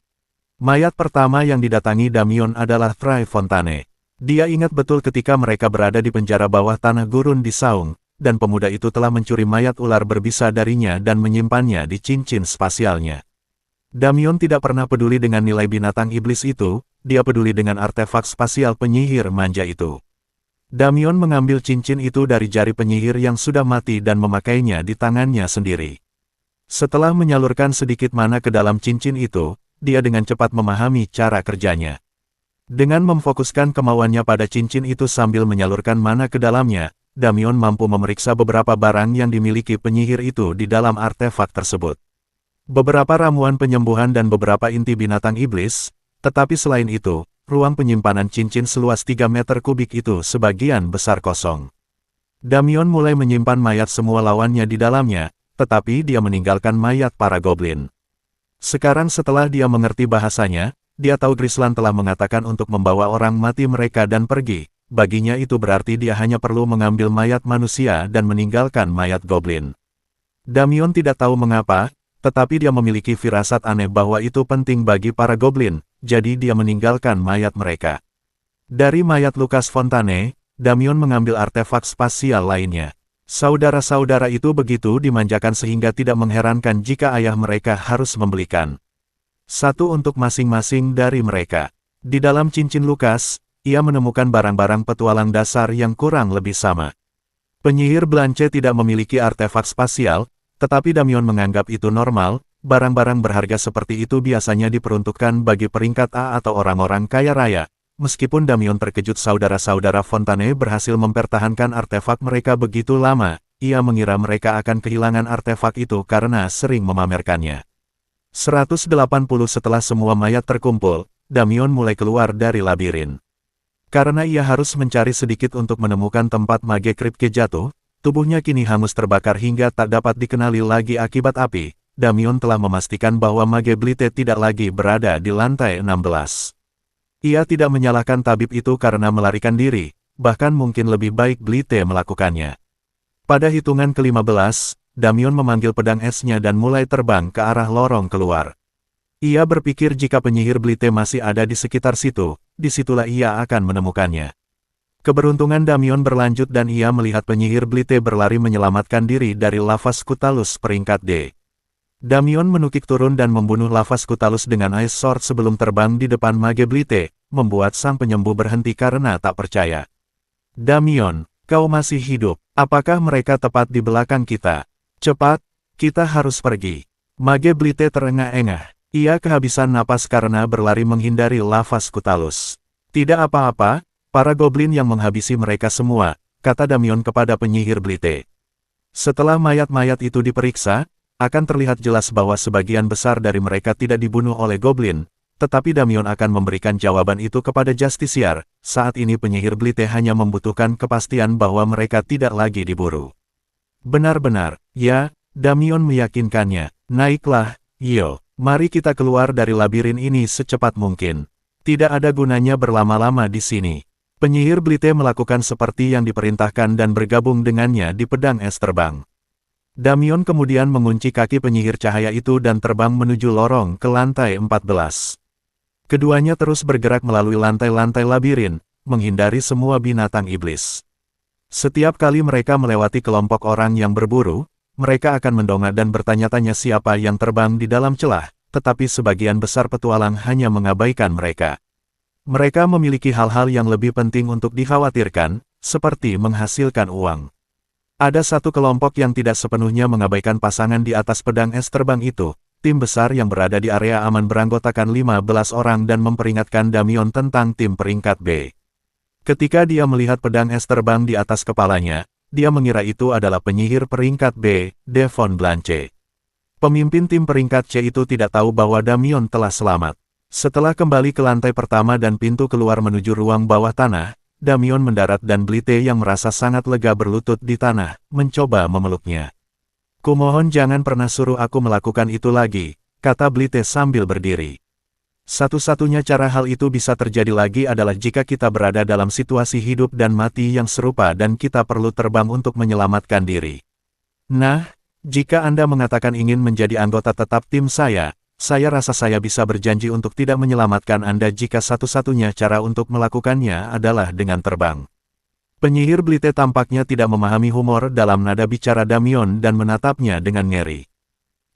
Speaker 1: Mayat pertama yang didatangi Damion adalah Fray Fontane. Dia ingat betul ketika mereka berada di penjara bawah tanah gurun di Saung, dan pemuda itu telah mencuri mayat ular berbisa darinya dan menyimpannya di cincin spasialnya. Damion tidak pernah peduli dengan nilai binatang iblis itu, dia peduli dengan artefak spasial penyihir manja itu. Damion mengambil cincin itu dari jari penyihir yang sudah mati dan memakainya di tangannya sendiri. Setelah menyalurkan sedikit mana ke dalam cincin itu, dia dengan cepat memahami cara kerjanya. Dengan memfokuskan kemauannya pada cincin itu sambil menyalurkan mana ke dalamnya, Damion mampu memeriksa beberapa barang yang dimiliki penyihir itu di dalam artefak tersebut. Beberapa ramuan penyembuhan dan beberapa inti binatang iblis, tetapi selain itu, ruang penyimpanan cincin seluas 3 meter kubik itu sebagian besar kosong. Damion mulai menyimpan mayat semua lawannya di dalamnya, tetapi dia meninggalkan mayat para goblin. Sekarang setelah dia mengerti bahasanya, dia tahu Grislan telah mengatakan untuk membawa orang mati mereka dan pergi. Baginya itu berarti dia hanya perlu mengambil mayat manusia dan meninggalkan mayat goblin. Damion tidak tahu mengapa, tetapi dia memiliki firasat aneh bahwa itu penting bagi para goblin, jadi dia meninggalkan mayat mereka. Dari mayat Lucas Fontane, Damion mengambil artefak spasial lainnya. Saudara-saudara itu begitu dimanjakan sehingga tidak mengherankan jika ayah mereka harus membelikan satu untuk masing-masing dari mereka. Di dalam cincin Lucas, ia menemukan barang-barang petualang dasar yang kurang lebih sama. Penyihir Blanche tidak memiliki artefak spasial, tetapi Damion menganggap itu normal. Barang-barang berharga seperti itu biasanya diperuntukkan bagi peringkat A atau orang-orang kaya raya. Meskipun Damion terkejut saudara-saudara Fontane berhasil mempertahankan artefak mereka begitu lama, ia mengira mereka akan kehilangan artefak itu karena sering memamerkannya. 180 setelah semua mayat terkumpul, Damion mulai keluar dari labirin. Karena ia harus mencari sedikit untuk menemukan tempat mage Kripke jatuh, tubuhnya kini hangus terbakar hingga tak dapat dikenali lagi akibat api. Damion telah memastikan bahwa mage Blite tidak lagi berada di lantai 16. Ia tidak menyalahkan tabib itu karena melarikan diri, bahkan mungkin lebih baik Blite melakukannya. Pada hitungan ke-15, Damion memanggil pedang esnya dan mulai terbang ke arah lorong keluar. Ia berpikir jika penyihir Blite masih ada di sekitar situ, disitulah ia akan menemukannya. Keberuntungan Damion berlanjut dan ia melihat penyihir Blite berlari menyelamatkan diri dari Lavas Scutalus peringkat D. Damion menukik turun dan membunuh Lavas Scutalus dengan Ice Sword sebelum terbang di depan mage Blite, membuat sang penyembuh berhenti karena tak percaya. Damion, kau masih hidup. Apakah mereka tepat di belakang kita? Cepat, kita harus pergi. Mage Blite terengah-engah. Ia kehabisan napas karena berlari menghindari Lavas Scutalus. Tidak apa-apa, para goblin yang menghabisi mereka semua, kata Damion kepada penyihir Blite. Setelah mayat-mayat itu diperiksa, akan terlihat jelas bahwa sebagian besar dari mereka tidak dibunuh oleh goblin, tetapi Damion akan memberikan jawaban itu kepada Justiciar. Saat ini penyihir Blite hanya membutuhkan kepastian bahwa mereka tidak lagi diburu. Benar-benar, ya, Damion meyakinkannya. Naiklah, Yo, mari kita keluar dari labirin ini secepat mungkin. Tidak ada gunanya berlama-lama di sini. Penyihir Blite melakukan seperti yang diperintahkan dan bergabung dengannya di pedang es terbang. Damion kemudian mengunci kaki penyihir cahaya itu dan terbang menuju lorong ke lantai 14. Keduanya terus bergerak melalui lantai-lantai labirin, menghindari semua binatang iblis. Setiap kali mereka melewati kelompok orang yang berburu, mereka akan mendongak dan bertanya-tanya siapa yang terbang di dalam celah, tetapi sebagian besar petualang hanya mengabaikan mereka. Mereka memiliki hal-hal yang lebih penting untuk dikhawatirkan, seperti menghasilkan uang. Ada satu kelompok yang tidak sepenuhnya mengabaikan pasangan di atas pedang es terbang itu, tim besar yang berada di area aman beranggotakan 15 orang dan memperingatkan Damion tentang tim peringkat B. Ketika dia melihat pedang es terbang di atas kepalanya, dia mengira itu adalah penyihir peringkat B, Devon Blanche. Pemimpin tim peringkat C itu tidak tahu bahwa Damion telah selamat. Setelah kembali ke lantai pertama dan pintu keluar menuju ruang bawah tanah, Damion mendarat dan Blite yang merasa sangat lega berlutut di tanah, mencoba memeluknya. "Kumohon jangan pernah suruh aku melakukan itu lagi," kata Blite sambil berdiri. "Satu-satunya cara hal itu bisa terjadi lagi adalah jika kita berada dalam situasi hidup dan mati yang serupa dan kita perlu terbang untuk menyelamatkan diri. Nah, jika Anda mengatakan ingin menjadi anggota tetap tim saya rasa saya bisa berjanji untuk tidak menyelamatkan Anda jika satu-satunya cara untuk melakukannya adalah dengan terbang." Penyihir Blite tampaknya tidak memahami humor dalam nada bicara Damion dan menatapnya dengan ngeri.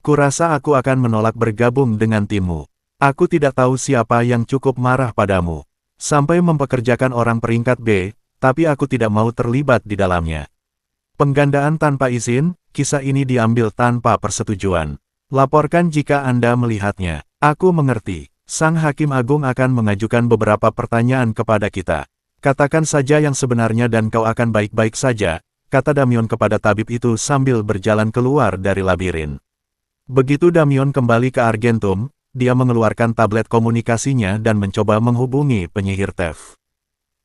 Speaker 1: "Kurasa aku akan menolak bergabung dengan timmu. Aku tidak tahu siapa yang cukup marah padamu sampai mempekerjakan orang peringkat B, tapi aku tidak mau terlibat di dalamnya. Penggandaan tanpa izin, kisah ini diambil tanpa persetujuan. Laporkan jika Anda melihatnya." "Aku mengerti. Sang Hakim Agung akan mengajukan beberapa pertanyaan kepada kita. Katakan saja yang sebenarnya dan kau akan baik-baik saja," kata Damion kepada tabib itu sambil berjalan keluar dari labirin. Begitu Damion kembali ke Argentum, dia mengeluarkan tablet komunikasinya dan mencoba menghubungi penyihir Tef.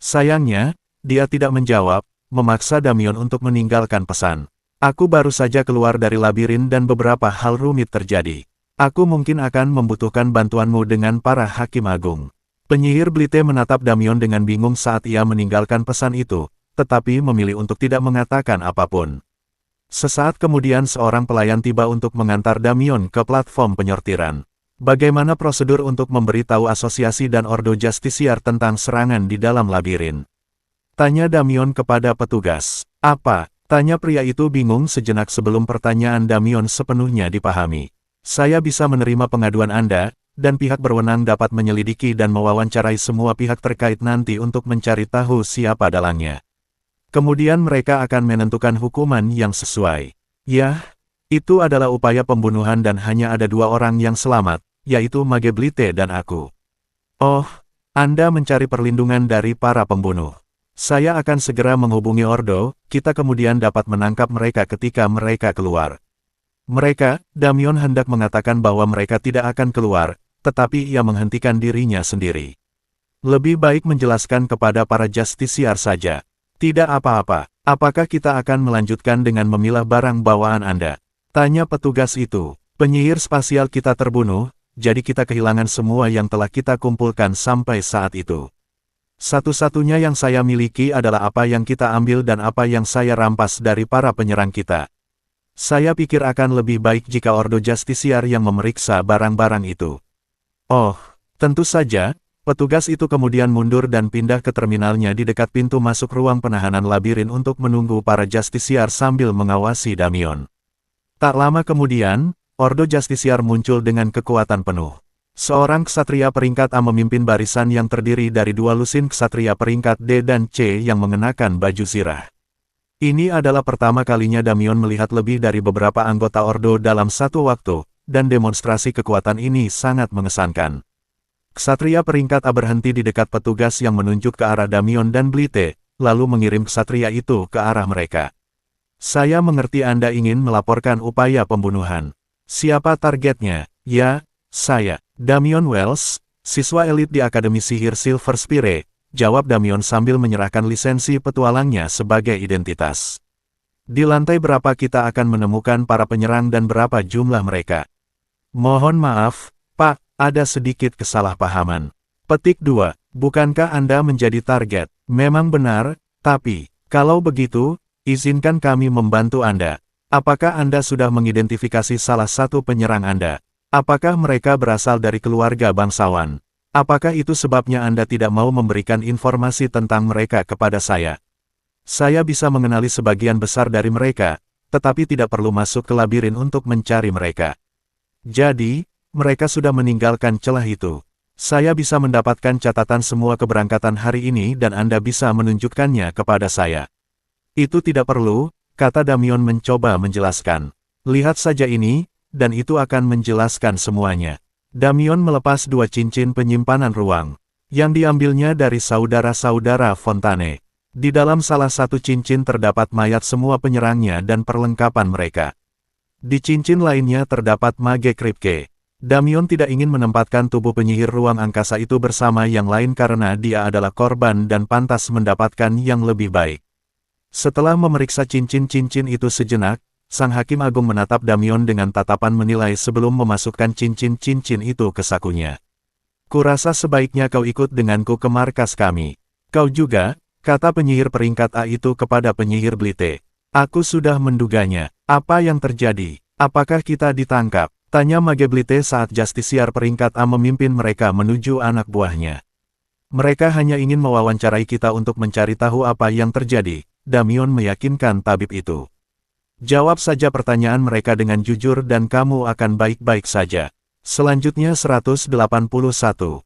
Speaker 1: Sayangnya, dia tidak menjawab, memaksa Damion untuk meninggalkan pesan. "Aku baru saja keluar dari labirin dan beberapa hal rumit terjadi. Aku mungkin akan membutuhkan bantuanmu dengan para Hakim Agung." Penyihir Blite menatap Damion dengan bingung saat ia meninggalkan pesan itu, tetapi memilih untuk tidak mengatakan apapun. Sesaat kemudian seorang pelayan tiba untuk mengantar Damion ke platform penyortiran. "Bagaimana prosedur untuk memberitahu asosiasi dan Ordo Justiciar tentang serangan di dalam labirin?" tanya Damion kepada petugas. "Apa?" tanya pria itu bingung sejenak sebelum pertanyaan Damion sepenuhnya dipahami. "Saya bisa menerima pengaduan Anda, dan pihak berwenang dapat menyelidiki dan mewawancarai semua pihak terkait nanti untuk mencari tahu siapa dalangnya. Kemudian mereka akan menentukan hukuman yang sesuai. Yah, itu adalah upaya pembunuhan dan hanya ada 2 orang yang selamat, yaitu Mage Blite dan aku." "Oh, Anda mencari perlindungan dari para pembunuh. Saya akan segera menghubungi Ordo, kita kemudian dapat menangkap mereka ketika mereka keluar." Mereka, Damion hendak mengatakan bahwa mereka tidak akan keluar, tetapi ia menghentikan dirinya sendiri. "Lebih baik menjelaskan kepada para justiciar saja." "Tidak apa-apa, apakah kita akan melanjutkan dengan memilah barang bawaan Anda?" tanya petugas itu. "Penyihir spasial kita terbunuh, jadi kita kehilangan semua yang telah kita kumpulkan sampai saat itu. Satu-satunya yang saya miliki adalah apa yang kita ambil dan apa yang saya rampas dari para penyerang kita. Saya pikir akan lebih baik jika Ordo Justiciar yang memeriksa barang-barang itu." "Oh, tentu saja." Petugas itu kemudian mundur dan pindah ke terminalnya di dekat pintu masuk ruang penahanan labirin untuk menunggu para Justiciar sambil mengawasi Damion. Tak lama kemudian, Ordo Justiciar muncul dengan kekuatan penuh. Seorang ksatria peringkat A memimpin barisan yang terdiri dari 2 lusin ksatria peringkat D dan C yang mengenakan baju zirah. Ini adalah pertama kalinya Damion melihat lebih dari beberapa anggota Ordo dalam satu waktu, dan demonstrasi kekuatan ini sangat mengesankan. Ksatria peringkat A berhenti di dekat petugas yang menunjuk ke arah Damion dan Blite, lalu mengirim ksatria itu ke arah mereka. "Saya mengerti Anda ingin melaporkan upaya pembunuhan. Siapa targetnya?" "Ya, saya, Damion Wells, siswa elit di Akademi Sihir Silver Spire," jawab Damion sambil menyerahkan lisensi petualangnya sebagai identitas. "Di lantai berapa kita akan menemukan para penyerang dan berapa jumlah mereka?" "Mohon maaf, Pak, ada sedikit kesalahpahaman." Petik 2. Bukankah Anda menjadi target? Memang benar, tapi, kalau begitu, izinkan kami membantu Anda. Apakah Anda sudah mengidentifikasi salah satu penyerang Anda? Apakah mereka berasal dari keluarga bangsawan? Apakah itu sebabnya Anda tidak mau memberikan informasi tentang mereka kepada saya? Saya bisa mengenali sebagian besar dari mereka, tetapi tidak perlu masuk ke labirin untuk mencari mereka. Jadi, mereka sudah meninggalkan celah itu. Saya bisa mendapatkan catatan semua keberangkatan hari ini dan Anda bisa menunjukkannya kepada saya. "Itu tidak perlu," kata Damion mencoba menjelaskan. "Lihat saja ini." dan itu akan menjelaskan semuanya. Damion melepas 2 cincin penyimpanan ruang, yang diambilnya dari saudara-saudara Fontane. Di dalam salah satu cincin terdapat mayat semua penyerangnya dan perlengkapan mereka. Di cincin lainnya terdapat mage Kripke. Damion tidak ingin menempatkan tubuh penyihir ruang angkasa itu bersama yang lain karena dia adalah korban dan pantas mendapatkan yang lebih baik. Setelah memeriksa cincin-cincin itu sejenak, Sang Hakim Agung menatap Damion dengan tatapan menilai sebelum memasukkan cincin-cincin itu ke sakunya. "Kurasa sebaiknya kau ikut denganku ke markas kami." "Kau juga," kata penyihir peringkat A itu kepada penyihir Blite. "Aku sudah menduganya. Apa yang terjadi? Apakah kita ditangkap?" tanya Mage Blite saat Justiciar peringkat A memimpin mereka menuju anak buahnya. "Mereka hanya ingin mewawancarai kita untuk mencari tahu apa yang terjadi," Damion meyakinkan tabib itu. "Jawab saja pertanyaan mereka dengan jujur dan kamu akan baik-baik saja." Selanjutnya 181.